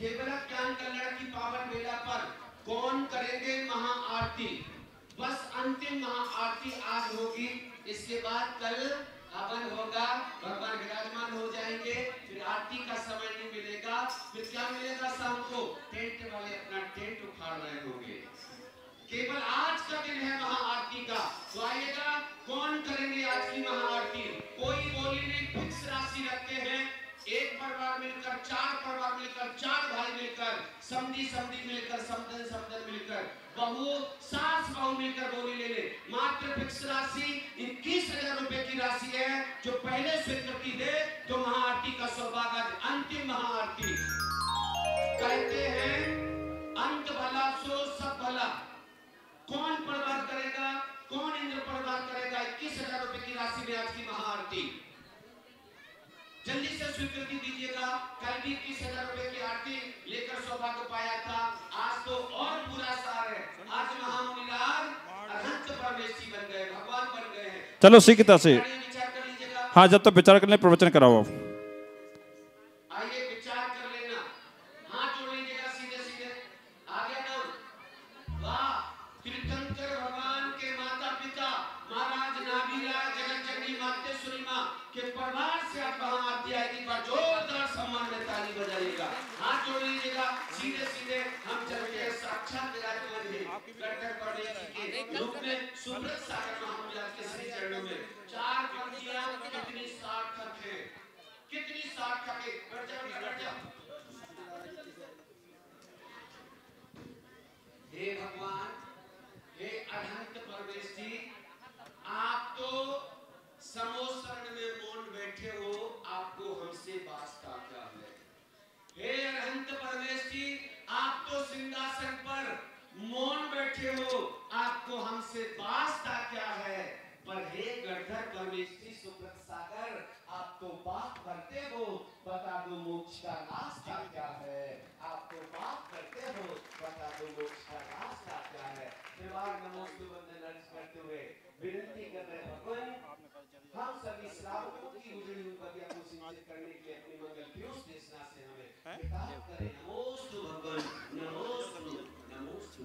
केवल ज्ञान कल्याण की पावन वेला पर कौन करेंगे महाआरती। बस अंतिम महाआरती आज होगी। इसके बाद कल हवन होगा, भगवान विराजमान हो जाएंगे, फिर आरती का समय नहीं मिलेगा। फिर क्या मिलेगा शाम को? टेंट वाले अपना टेंट उखाड़ रहे होंगे। केवल आज का दिन है महाआरती का। तो आइएगा, कौन करेंगे आज की महाआरती? कोई बोली नहीं, फिक्स राशि रखते हैं। एक परिवार मिलकर, चार परिवार मिलकर, चार भाई मिलकर, समधी समधी मिलकर, समधन समधन मिलकर, बहू सास बहू मिलकर बोली ले ले। मात्र फिक्स राशि 21,000 रुपए की राशि है। जो पहले स्वीकृति दे तो महाआरती का सौभाग्य। अंतिम महाआरती कहते हैं अंत भला सो सब भला। कौन परिवार करेगा, कौन इंद्र परिवार करेगा? 21,000 रुपए की राशि में आज की महाआरती। जल्दी से स्वीकृति दीजिएगा। कल भी 21,000 रुपए की आरती लेकर सौभाग्य पाया था। आज तो और पूरा सार है। आज महामुनिलाल अनंत परमेश्वरी बन गए, भगवान बन गए हैं। चलो सीखता से। विचार कर लीजिएगा। हाँ, जब तक विचार कर ले प्रवचन कराओ। आइए विचार कर लेना। हाथ जोड़ लीजिएगा सीधे सीधे। आगे नाम। वाह, तीर्थंकर भगवान के माता पिता महाराज नाभीराज जगत जननी मातेश्वरी माँ के परिवार से आज महाआरती आएगी। पर जोरदार सम्मान में ताली बजाइएगा। हाथ जोड़ लीजिएगा सीधे सीधे। हम चलते हैं साक्षात विराजमान हैं गढ़धर परमेश्वरी के रूप में सुब्रत सागर महामुनिलाल के श्री चरणों में। चार पंक्तियां कितनी सार्थक है, कितनी सार्थक है। बैठ जाओ, बैठ जाओ। हे भगवान, हे अनंत परमेश्वरी, आप तो समोसरण में मौन बैठे हो, आपको हमसे वास्ता क्या है? हे अनंत परमेश्वरी, आप तो सिंहासन पर मौन बैठे हो, आपको हमसे वास्ता क्या है? पर हे गढ़धर परमेश्वरी सुब्रत सागर, आप तो बात करते हो, बता दो मोक्ष का रास्ता क्या है? आप तो बात करते हो, बता दो मोक्ष का रास्ता क्या है? त्रिवार नमोस्तु वंदन अर्ज करते हुए विनती कर रहे भगवान, हम सभी श्रावकों की उजड़ी हुई बगिया को सिंचित करने के लिए अपनी मंगल पीयूष देशना से हमें विकास करें। नमोस्तु भगवान, नमोस्तु नमोस्तु।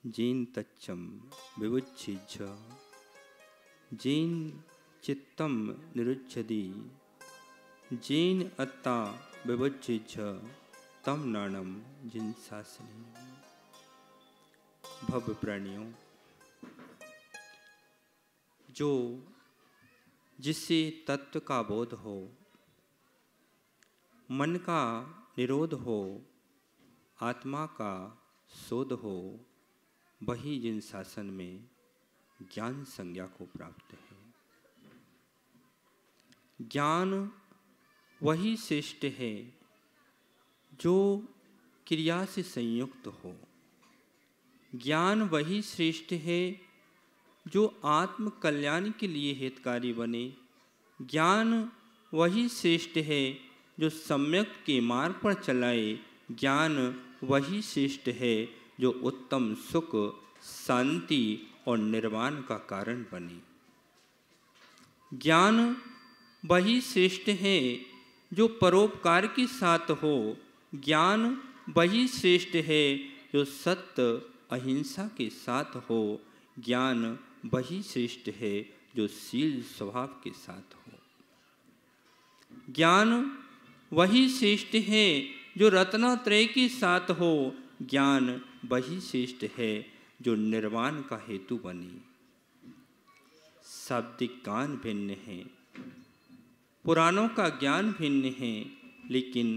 जीन तच्चम विवुच्छिज्झ जीन चित्तम निरुच्छति जीन अत्ता विवुच्छिज्झ तम नाणम जिन शासनी। भव प्राणियों, जो जिससे तत्व का बोध हो, मन का निरोध हो, आत्मा का शोध हो, वही जिन शासन में ज्ञान संज्ञा को प्राप्त है। ज्ञान वही श्रेष्ठ है जो क्रिया से संयुक्त हो। ज्ञान वही श्रेष्ठ है जो आत्म कल्याण के लिए हितकारी बने। ज्ञान वही श्रेष्ठ है जो सम्यक के मार्ग पर चलाए। ज्ञान वही श्रेष्ठ है जो उत्तम सुख, शांति और निर्वाण का कारण बने। ज्ञान वही श्रेष्ठ है जो परोपकार के साथ हो। ज्ञान वही श्रेष्ठ है जो सत्य अहिंसा के साथ हो। ज्ञान वही श्रेष्ठ है जो शील स्वभाव के साथ हो। ज्ञान वही श्रेष्ठ है जो रत्नत्रय के साथ हो। ज्ञान वही श्रेष्ठ है जो निर्वाण का हेतु बने। शाब्दिक ज्ञान भिन्न है, पुराणों का ज्ञान भिन्न है, लेकिन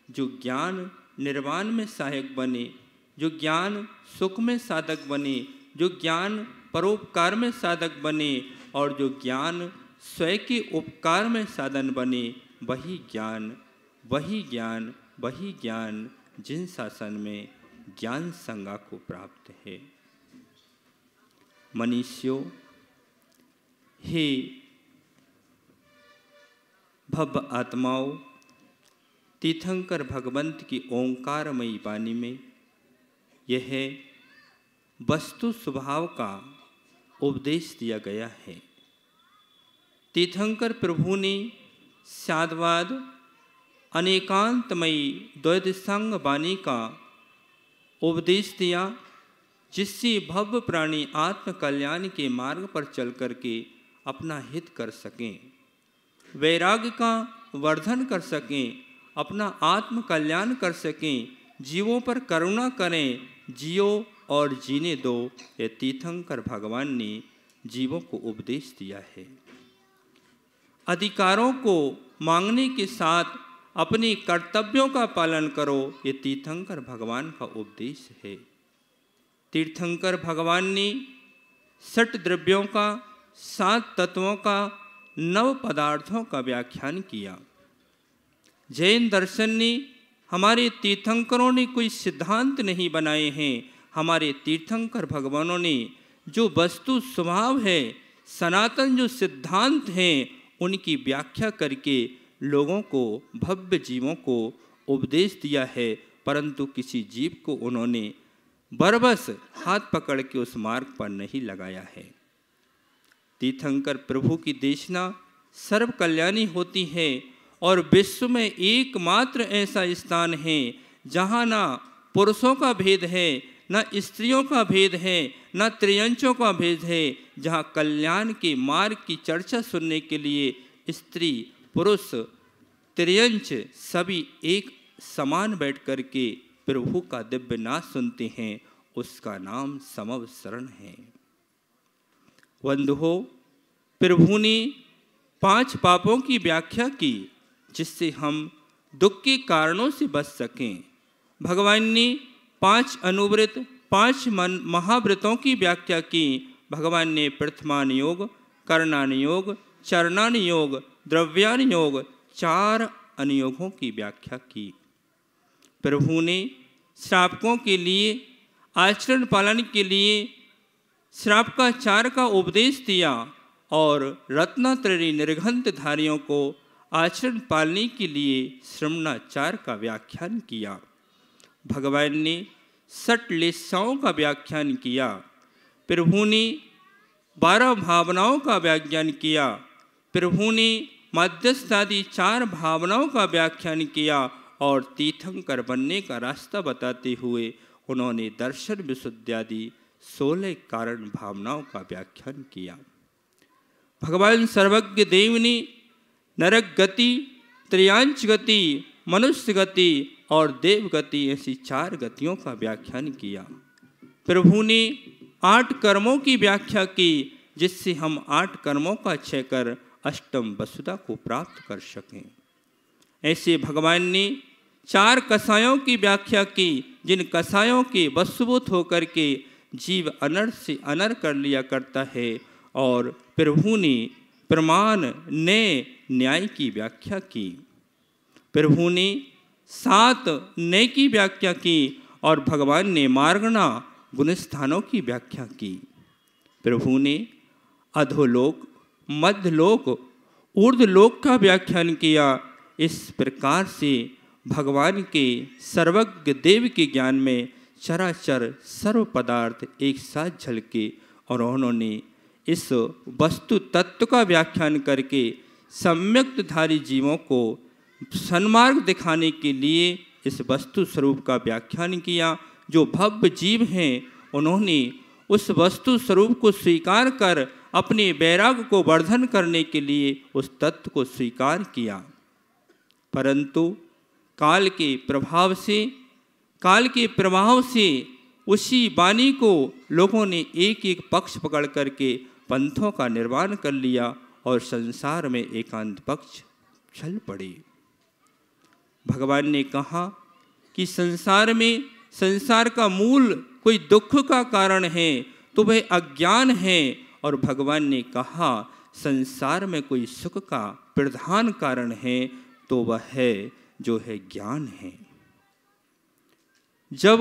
जो ज्ञान निर्वाण में सहायक बने, जो ज्ञान सुख में साधक बने, जो ज्ञान परोपकार में साधक बने और जो ज्ञान स्वयं के उपकार में साधन बने, वही ज्ञान वही ज्ञान वही ज्ञान जिन शासन में ज्ञान संज्ञा को प्राप्त है। मनुष्यों, हे भव्य आत्माओं, तीर्थंकर भगवंत की ओंकारमयी वाणी में यह वस्तु स्वभाव का उपदेश दिया गया है। तीर्थंकर प्रभु ने साधवाद अनेकांतमयी द्वैतसंग वाणी का उपदेश दिया, जिससे भव्य प्राणी आत्म कल्याण के मार्ग पर चल करके अपना हित कर सकें, वैराग्य का वर्धन कर सकें, अपना आत्म कल्याण कर सकें, जीवों पर करुणा करें, जियो और जीने दो। ये तीर्थंकर भगवान ने जीवों को उपदेश दिया है। अधिकारों को मांगने के साथ अपने कर्तव्यों का पालन करो, ये तीर्थंकर भगवान का उपदेश है। तीर्थंकर भगवान ने 6 द्रव्यों का, 7 तत्वों का, 9 पदार्थों का व्याख्यान किया। जैन दर्शन ने, हमारे तीर्थंकरों ने कोई सिद्धांत नहीं बनाए हैं। हमारे तीर्थंकर भगवानों ने जो वस्तु स्वभाव है, सनातन जो सिद्धांत हैं, उनकी व्याख्या करके लोगों को, भव्य जीवों को उपदेश दिया है। परंतु किसी जीव को उन्होंने बरबस हाथ पकड़ के उस मार्ग पर नहीं लगाया है। तीर्थंकर प्रभु की देशना सर्व कल्याणी होती है और विश्व में एकमात्र ऐसा स्थान है जहाँ ना पुरुषों का भेद है, न स्त्रियों का भेद है, न त्रियंचों का भेद है, जहाँ कल्याण के मार्ग की चर्चा सुनने के लिए स्त्री पुरुष त्रियंच सभी एक समान बैठ कर के प्रभु का दिव्य नाद सुनते हैं। उसका नाम समव शरण है। बंधुओं, प्रभु ने 5 पापों की व्याख्या की जिससे हम दुख के कारणों से बच सकें। भगवान ने 5 अनुव्रत, 5 महाव्रतों की व्याख्या की। भगवान ने प्रथमान योग, कर्णान योग, चरणान योग, द्रव्यान योग, 4 अनुयोगों की व्याख्या की। प्रभु ने श्रापकों के लिए, आचरण पालन के लिए श्रापकाचार का उपदेश दिया और रत्नात्रयी निर्घंतधारियों को आचरण पालने के लिए श्रमणाचार का व्याख्यान किया। भगवान ने 6 लेसाओं का व्याख्यान किया। प्रभु ने 12 भावनाओं का व्याख्यान किया। प्रभु ने मध्यस्थ आदि 4 भावनाओं का व्याख्यान किया और तीर्थंकर बनने का रास्ता बताते हुए उन्होंने दर्शन विशुद्धि आदि 16 कारण भावनाओं का व्याख्यान किया। भगवान सर्वज्ञ देव ने नरक गति, त्रियांश गति, मनुष्य गति और देव गति ऐसी 4 गतियों का व्याख्यान किया। प्रभु ने 8 कर्मों की व्याख्या की जिससे हम 8 कर्मों का क्षय कर अष्टम वसुधा को प्राप्त कर सकें। ऐसे भगवान ने 4 कसायों की व्याख्या की जिन कसायों के वशभूत होकर के जीव अनर्थ से अनर कर लिया करता है। और प्रभु ने प्रमाण, न्याय, न्याय की व्याख्या की। प्रभु ने सात नय की व्याख्या की और भगवान ने मार्गणा गुणस्थानों की व्याख्या की। प्रभु ने अधोलोक, मध्यलोक, ऊर्ध्वलोक का व्याख्यान किया। इस प्रकार से भगवान के सर्वज्ञ देव के ज्ञान में चराचर सर्व पदार्थ एक साथ झलके और उन्होंने इस वस्तु तत्व का व्याख्यान करके सम्यक्तधारी जीवों को सन्मार्ग दिखाने के लिए इस वस्तु स्वरूप का व्याख्यान किया। जो भव्य जीव हैं उन्होंने उस वस्तु स्वरूप को स्वीकार कर अपने वैराग्य को वर्धन करने के लिए उस तत्व को स्वीकार किया, परंतु काल के प्रभाव से उसी वाणी को लोगों ने एक एक पक्ष पकड़ करके पंथों का निर्माण कर लिया और संसार में एकांत पक्ष चल पड़े। भगवान ने कहा कि संसार का मूल कोई दुख का कारण है तो वह अज्ञान है, और भगवान ने कहा संसार में कोई सुख का प्रधान कारण है तो वह है जो है ज्ञान है। जब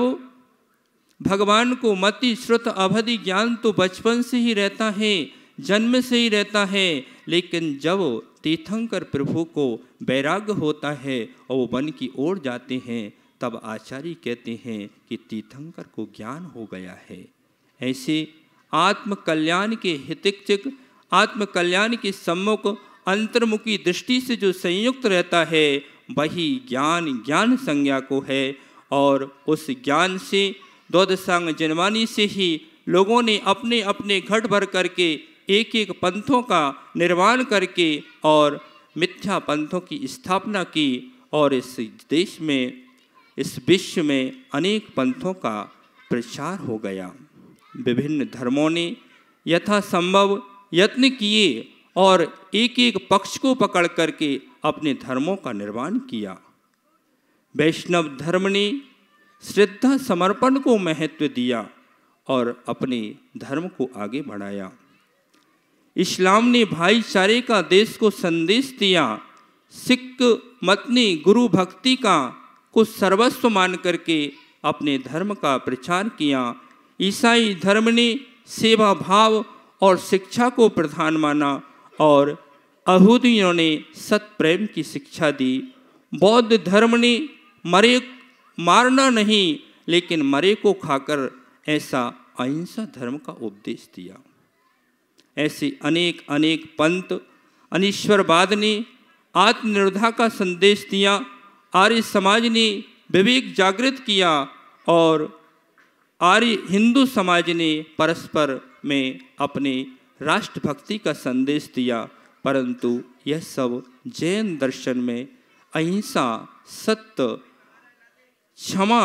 भगवान को मति श्रुत अवधि ज्ञान तो बचपन से ही रहता है, जन्म से ही रहता है, लेकिन जब तीर्थंकर प्रभु को वैराग्य होता है और वो वन की ओर जाते हैं तब आचार्य कहते हैं कि तीर्थंकर को ज्ञान हो गया है। ऐसे आत्म कल्याण के हितैषिक, आत्म कल्याण के सम्मुख अंतर्मुखी दृष्टि से जो संयुक्त रहता है वही ज्ञान संज्ञा को है, और उस ज्ञान से द्वादशांग जनवाणी से ही लोगों ने अपने अपने घट भर करके एक एक पंथों का निर्माण करके और मिथ्या पंथों की स्थापना की, और इस देश में, इस विश्व में अनेक पंथों का प्रचार हो गया। विभिन्न धर्मों ने यथासंभव यत्न किए और एक एक पक्ष को पकड़ करके अपने धर्मों का निर्माण किया। वैष्णव धर्म ने श्रद्धा समर्पण को महत्व दिया और अपने धर्म को आगे बढ़ाया। इस्लाम ने भाईचारे का देश को संदेश दिया। सिख मत ने गुरु भक्ति को सर्वस्व मान करके अपने धर्म का प्रचार किया। ईसाई धर्म ने सेवा भाव और शिक्षा को प्रधान माना और यहूदियों ने सत प्रेम की शिक्षा दी। बौद्ध धर्म ने मारना नहीं लेकिन मरे को खाकर ऐसा अहिंसा धर्म का उपदेश दिया। ऐसे अनेक अनेक पंथ, अनीश्वरवाद ने आत्मनिर्भरता का संदेश दिया। आर्य समाज ने विवेक जागृत किया और आर्य हिंदू समाज ने परस्पर में अपने राष्ट्रभक्ति का संदेश दिया। परंतु यह सब जैन दर्शन में अहिंसा, सत्य, क्षमा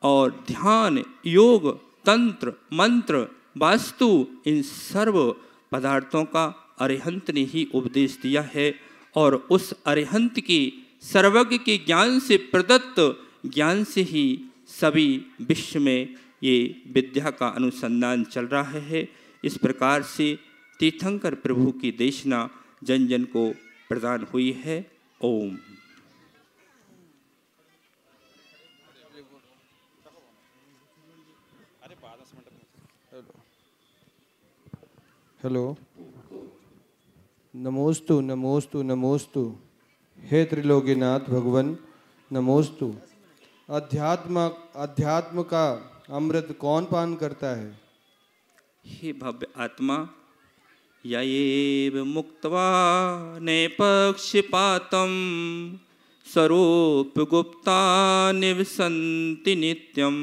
और ध्यान, योग, तंत्र, मंत्र, वास्तु, इन सर्व पदार्थों का अरिहंत ने ही उपदेश दिया है। और उस अरिहंत की सर्वज्ञ के ज्ञान से प्रदत्त ज्ञान से ही सभी विश्व में ये विद्या का अनुसंधान चल रहा है। इस प्रकार से तीर्थंकर प्रभु की देशना जन जन को प्रदान हुई है। ओम। हेलो, नमोस्तु नमोस्तु नमोस्तु। हे त्रिलोकीनाथ भगवान नमोस्तु। अध्यात्म का अमृत कौन पान करता है? हे भव्य आत्मा, यएव मुक्त्वा नैपक्षपातं स्वरूप गुप्ता निवसन्ति नित्यं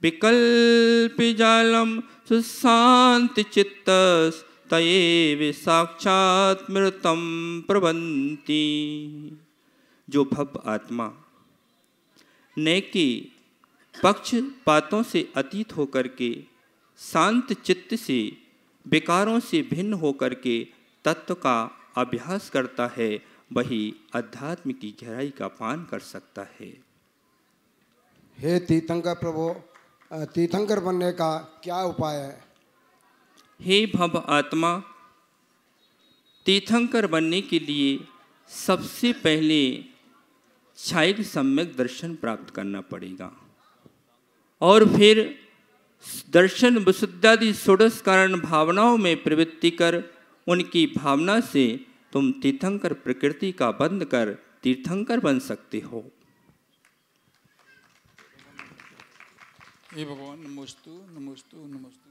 विकल्पजालं सुशांति चित्तस्तयेव साक्षात् मृतं प्रबन्ति। जो भव्य आत्मा न कि पक्षपातों से अतीत होकर के शांत चित्त से विकारों से भिन्न होकर के तत्व का अभ्यास करता है, वही अध्यात्म की गहराई का पान कर सकता है। हे तीर्थंकर प्रभु, तीर्थंकर बनने का क्या उपाय है? हे भव आत्मा, तीर्थंकर बनने के लिए सबसे पहले छायिक सम्यक दर्शन प्राप्त करना पड़ेगा। और फिर दर्शन विशुद्धादि षोडश कारण भावनाओं में प्रवृत्ति कर उनकी भावना से तुम तीर्थंकर प्रकृति का बंद कर तीर्थंकर बन सकते हो। हे भगवान नमोस्तु नमोस्तु नमोस्तु।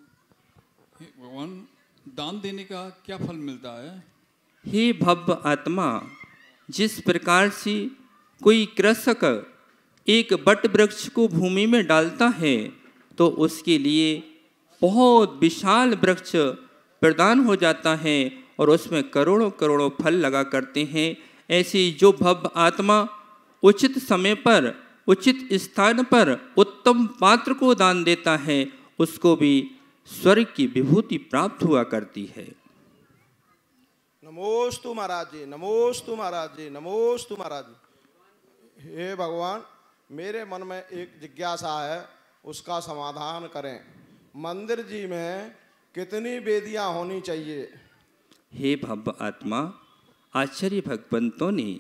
हे भगवान दान देने का क्या फल मिलता है? हे भव्य आत्मा, जिस प्रकार से कोई कृषक एक बट वृक्ष को भूमि में डालता है तो उसके लिए बहुत विशाल वृक्ष प्रदान हो जाता है और उसमें करोड़ों करोड़ों फल लगा करते हैं, ऐसे जो भव्य आत्मा उचित समय पर उचित स्थान पर उत्तम पात्र को दान देता है उसको भी स्वर्ग की विभूति प्राप्त हुआ करती है। नमोस्तु महाराज जी, नमोस्तु महाराज जी, नमोस्तु महाराज जी। हे भगवान, मेरे मन में एक जिज्ञासा है, उसका समाधान करें। मंदिर जी में कितनी वेदियां होनी चाहिए? हे भव्य आत्मा, आचार्य भगवंतों ने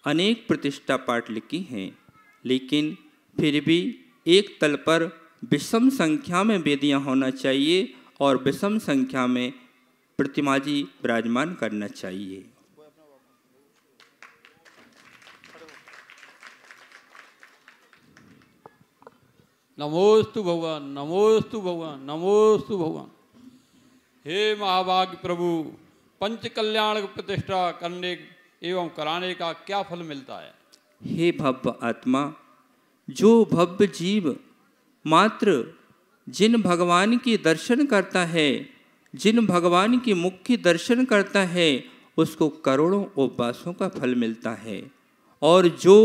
अनेक प्रतिष्ठा पाठ लिखी हैं, लेकिन फिर भी एक तल पर विषम संख्या में वेदियां होना चाहिए और विषम संख्या में प्रतिमा जी विराजमान करना चाहिए। नमोस्तु भगवान, नमोस्तु भगवान, नमोस्तु भगवान। हे महाभाग्य प्रभु, पंच कल्याण की प्रतिष्ठा करने एवं कराने का क्या फल मिलता है? हे भव्य आत्मा, जो भव्य जीव मात्र जिन भगवान के दर्शन करता है, जिन भगवान के मुख्य दर्शन करता है, उसको करोड़ों उपवासों का फल मिलता है। और जो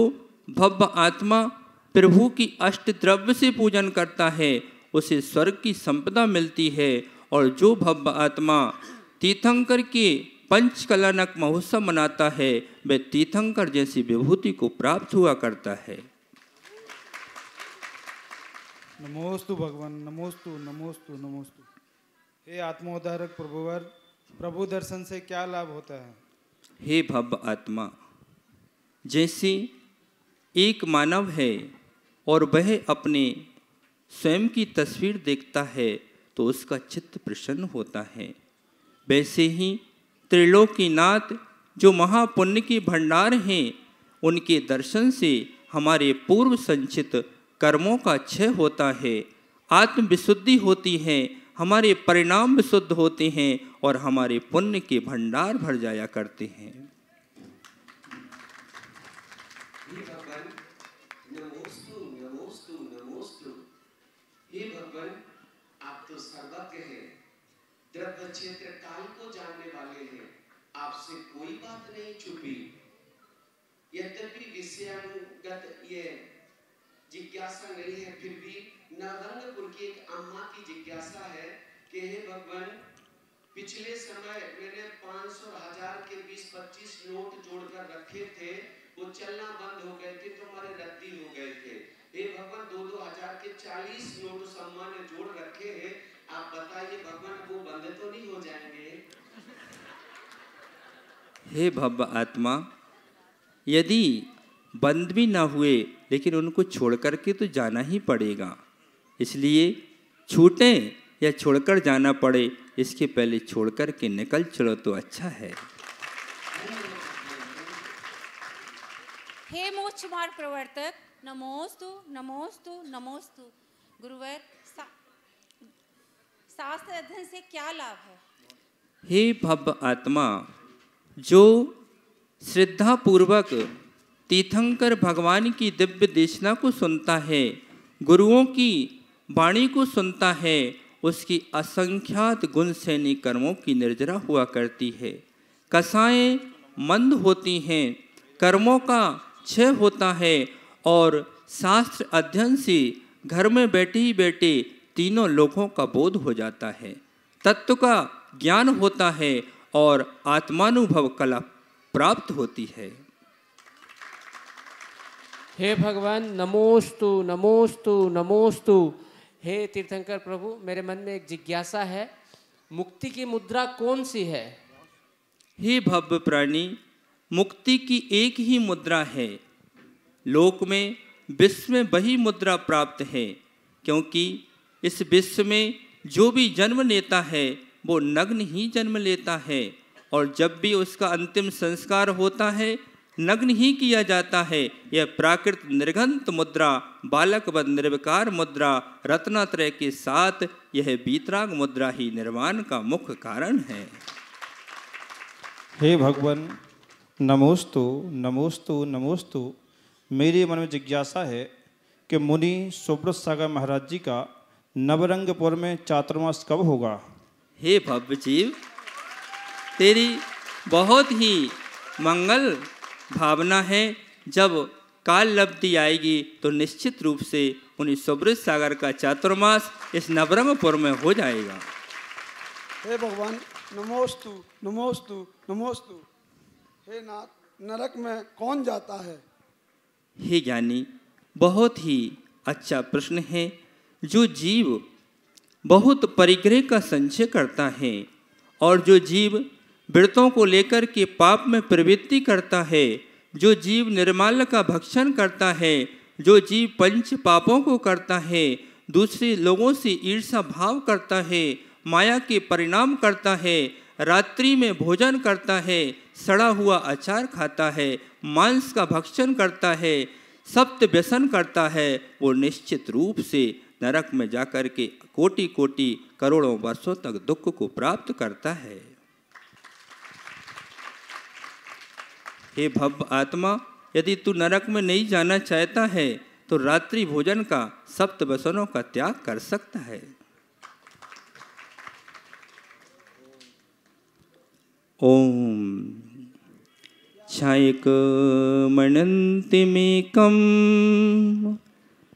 भव्य आत्मा प्रभु की अष्टद्रव्य से पूजन करता है उसे स्वर्ग की संपदा मिलती है। और जो भव्य आत्मा तीर्थंकर के पंचकलानक महोत्सव मनाता है वह तीर्थंकर जैसी विभूति को प्राप्त हुआ करता है। नमोस्तु भगवान, नमोस्तु नमोस्तु नमोस्तु। हे आत्मोद्धारक प्रभुवर, प्रभु दर्शन से क्या लाभ होता है? हे भव्य आत्मा, जैसे एक मानव है और वह अपने स्वयं की तस्वीर देखता है तो उसका चित्त प्रसन्न होता है, वैसे ही त्रिलोकीनाथ जो महापुण्य के भंडार हैं उनके दर्शन से हमारे पूर्व संचित कर्मों का क्षय होता है, आत्म विशुद्धि होती है, हमारे परिणाम विशुद्ध होते हैं और हमारे पुण्य के भंडार भर जाया करते हैं। नमोस्तु नमोस्तु नमोस्तु। हे भगवान, आप तो सर्वज्ञ हैं, द्रव्य क्षेत्र काल को जानने वाले हैं, आपसे कोई बात नहीं छुपी। यद्यपि विषयानुगत ये जिज्ञासा नहीं है, फिर भी नवरंगपुर की एक अम्मा की जिज्ञासा है कि हे भगवान, पिछले समय मैंने 500 और 1000 के 20-25 नोट जोड़कर रखे थे, वो चलना बंद हो गए थे तो हमारे रद्दी हो गए थे। हे भगवान, 2-2 हजार के 40 नोट सम्मान ने जोड़ रखे हैं, आप बताइए भगवान, वो बंद तो नहीं हो जाएंगे? हे भव्य आत्मा, यदि बंद भी ना हुए लेकिन उनको छोड़ करके तो जाना ही पड़ेगा, इसलिए छूटें या छोड़कर जाना पड़े इसके पहले छोड़ कर के निकल चलो तो अच्छा है। हे मोक्ष मार्ग प्रवर्तक, नमोस्तु नमोस्तु नमोस्तु। गुरुवर, शास्त्र अध्ययन से क्या लाभ है? हे भव्य आत्मा, जो श्रद्धा पूर्वक तीर्थंकर भगवान की दिव्य देशना को सुनता है, गुरुओं की वाणी को सुनता है, उसकी असंख्यात गुण सैनी कर्मों की निर्जरा हुआ करती है, कसाएं मंद होती हैं, कर्मों का क्षय होता है और शास्त्र अध्ययन से घर में बैठे ही बैठे तीनों लोकों का बोध हो जाता है, तत्व का ज्ञान होता है और आत्मानुभव कला प्राप्त होती है। हे भगवान, नमोस्तु नमोस्तु नमोस्तु। हे तीर्थंकर प्रभु, मेरे मन में एक जिज्ञासा है, मुक्ति की मुद्रा कौन सी है? हे भव्य प्राणी, मुक्ति की एक ही मुद्रा है, लोक में विश्व में वही मुद्रा प्राप्त है, क्योंकि इस विश्व में जो भी जन्म लेता है वो नग्न ही जन्म लेता है, और जब भी उसका अंतिम संस्कार होता है नग्न ही किया जाता है। यह प्राकृत निर्घंत मुद्रा, बालकवद निर्विकार मुद्रा, रत्नात्रय के साथ यह वीतराग मुद्रा ही निर्वाण का मुख्य कारण है। हे भगवान, नमोस्तु नमोस्तु नमोस्तु। मेरे मन में जिज्ञासा है कि मुनि सुब्रत सागर महाराज जी का नवरंगपुर में चातुर्मास कब होगा? हे भव्य जीव, तेरी बहुत ही मंगल भावना है। जब काल लब्धि आएगी तो निश्चित रूप से मुनि सुब्रत सागर का चातुर्मास इस नवरंगपुर में हो जाएगा। हे भगवान, नमोस्तु नमोस्तु नमोस्तु। हे नाथ, नरक में कौन जाता है? हे ज्ञानी, बहुत ही अच्छा प्रश्न है। जो जीव बहुत परिग्रह का संचय करता है और जो जीव व्रतों को लेकर के पाप में प्रवृत्ति करता है, जो जीव निर्माल्य का भक्षण करता है, जो जीव पंच पापों को करता है, दूसरे लोगों से ईर्ष्या भाव करता है, माया के परिणाम करता है, रात्रि में भोजन करता है, सड़ा हुआ अचार खाता है, मांस का भक्षण करता है, सप्त व्यसन करता है, वो निश्चित रूप से नरक में जाकर के कोटि कोटि करोड़ों वर्षों तक दुख को प्राप्त करता है। हे भव्य आत्मा, यदि तू नरक में नहीं जाना चाहता है तो रात्रि भोजन का सप्त व्यसनों का त्याग कर सकता है। ओम छायकमनन्तिमेकं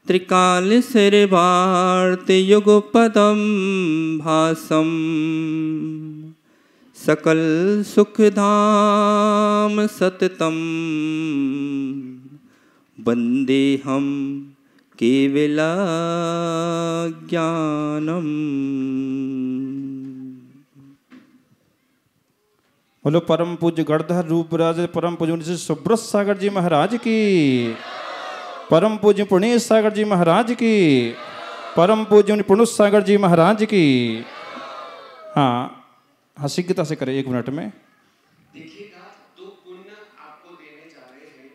त्रिकालशैर्वार्तयुगपदं भासं सकल सुखधाम सततं वन्देऽहं केवलज्ञानम्। बोलो परम पूज्य गणधर रूप राज परम पूज्य मुनि सुब्रत सागर जी महाराज की, परम पूज्य पुणेश सागर जी महाराज की, परम पूज्य मुनि पुणुष सागर जी महाराज की। हाँ, शीघ्रता से करें 1 मिनट में। देखिएगा, 2 पुण्य आपको देने जा रहे हैं।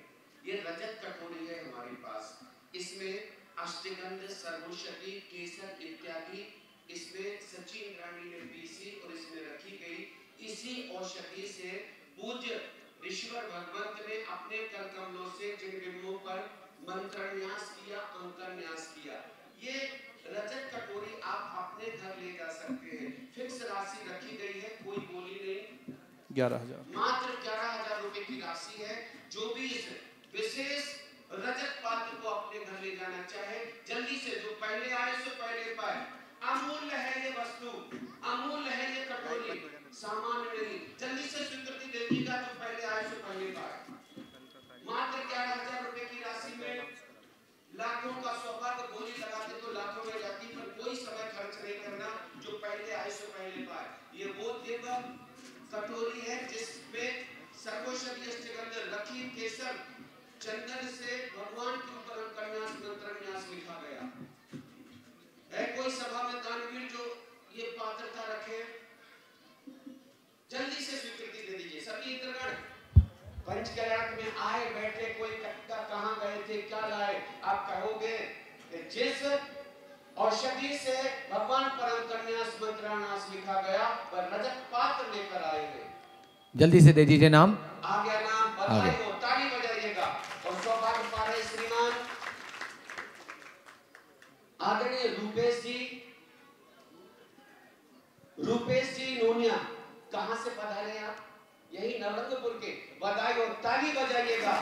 ये रजत कटोरी है हमारे पास, इसमें अष्टगंध, सर्वौषधि, केसर इत्यादि इसमें सचिन रानी ने पीसी और इसमें रखी गई। इसी औषधि से पूज्य ईश्वर भगवंत ने अपने कर कमलों से जिन बिंबों पर मंत्रन्यास किया, अंकन्यास किया। ये रजत कटोरी आप अपने घर ले जा सकते हैं। फिक्स राशि रखी गई है, कोई बोली नहीं। 11,000 मात्र 11,000 रुपए की राशि है। जो भी इस विशेष रजत पात्र को अपने घर ले जाना चाहे, जल्दी से, जो पहले आए सो पहले पाए। अमूल्य है ये वस्तु, अमूल्य है ये कटोरी, सामान्य नहीं। जल्दी से स्वीकृति दे दीजिएगा, जो पहले आए सो पहले पाए। मात्र 11,000 रुपए की राशि में लाखों का सौभाग्य बोली लगाते तो लाखों में जाती, पर कोई समय खर्च नहीं करना। जो पहले आए सो पहले पाए। ये वो दिव्य कटोरी है जिसमें सर्वौषधि अष्टगंध, लकी, केसर, चंदन से भगवान के ऊपर अंकन्यास, मंत्रन्यास लिखा गया है। कोई सभा में दानवीर जो ये पात्रता रखे, जल्दी से स्वीकृति दे दीजिए। सभी इंद्रगण पंचकल्याण में आए बैठे, कोई कहाँ गए थे, क्या लाए, आप कहोगे जिस औषधि से भगवान परम कन्यास मंत्रनाश लिखा गया पर रजत पात्र लेकर आए हैं। जल्दी से दे दीजिए नाम। आ गया नाम, बधाई हो, ताली बजाइएगा। और सौभाग्य पा रहे श्रीमान आदरणीय रूपेश जी नोनिया। कहां से पधारे आप? यही नवरंगपुर के। बधाई हो, ताली बजाइएगा।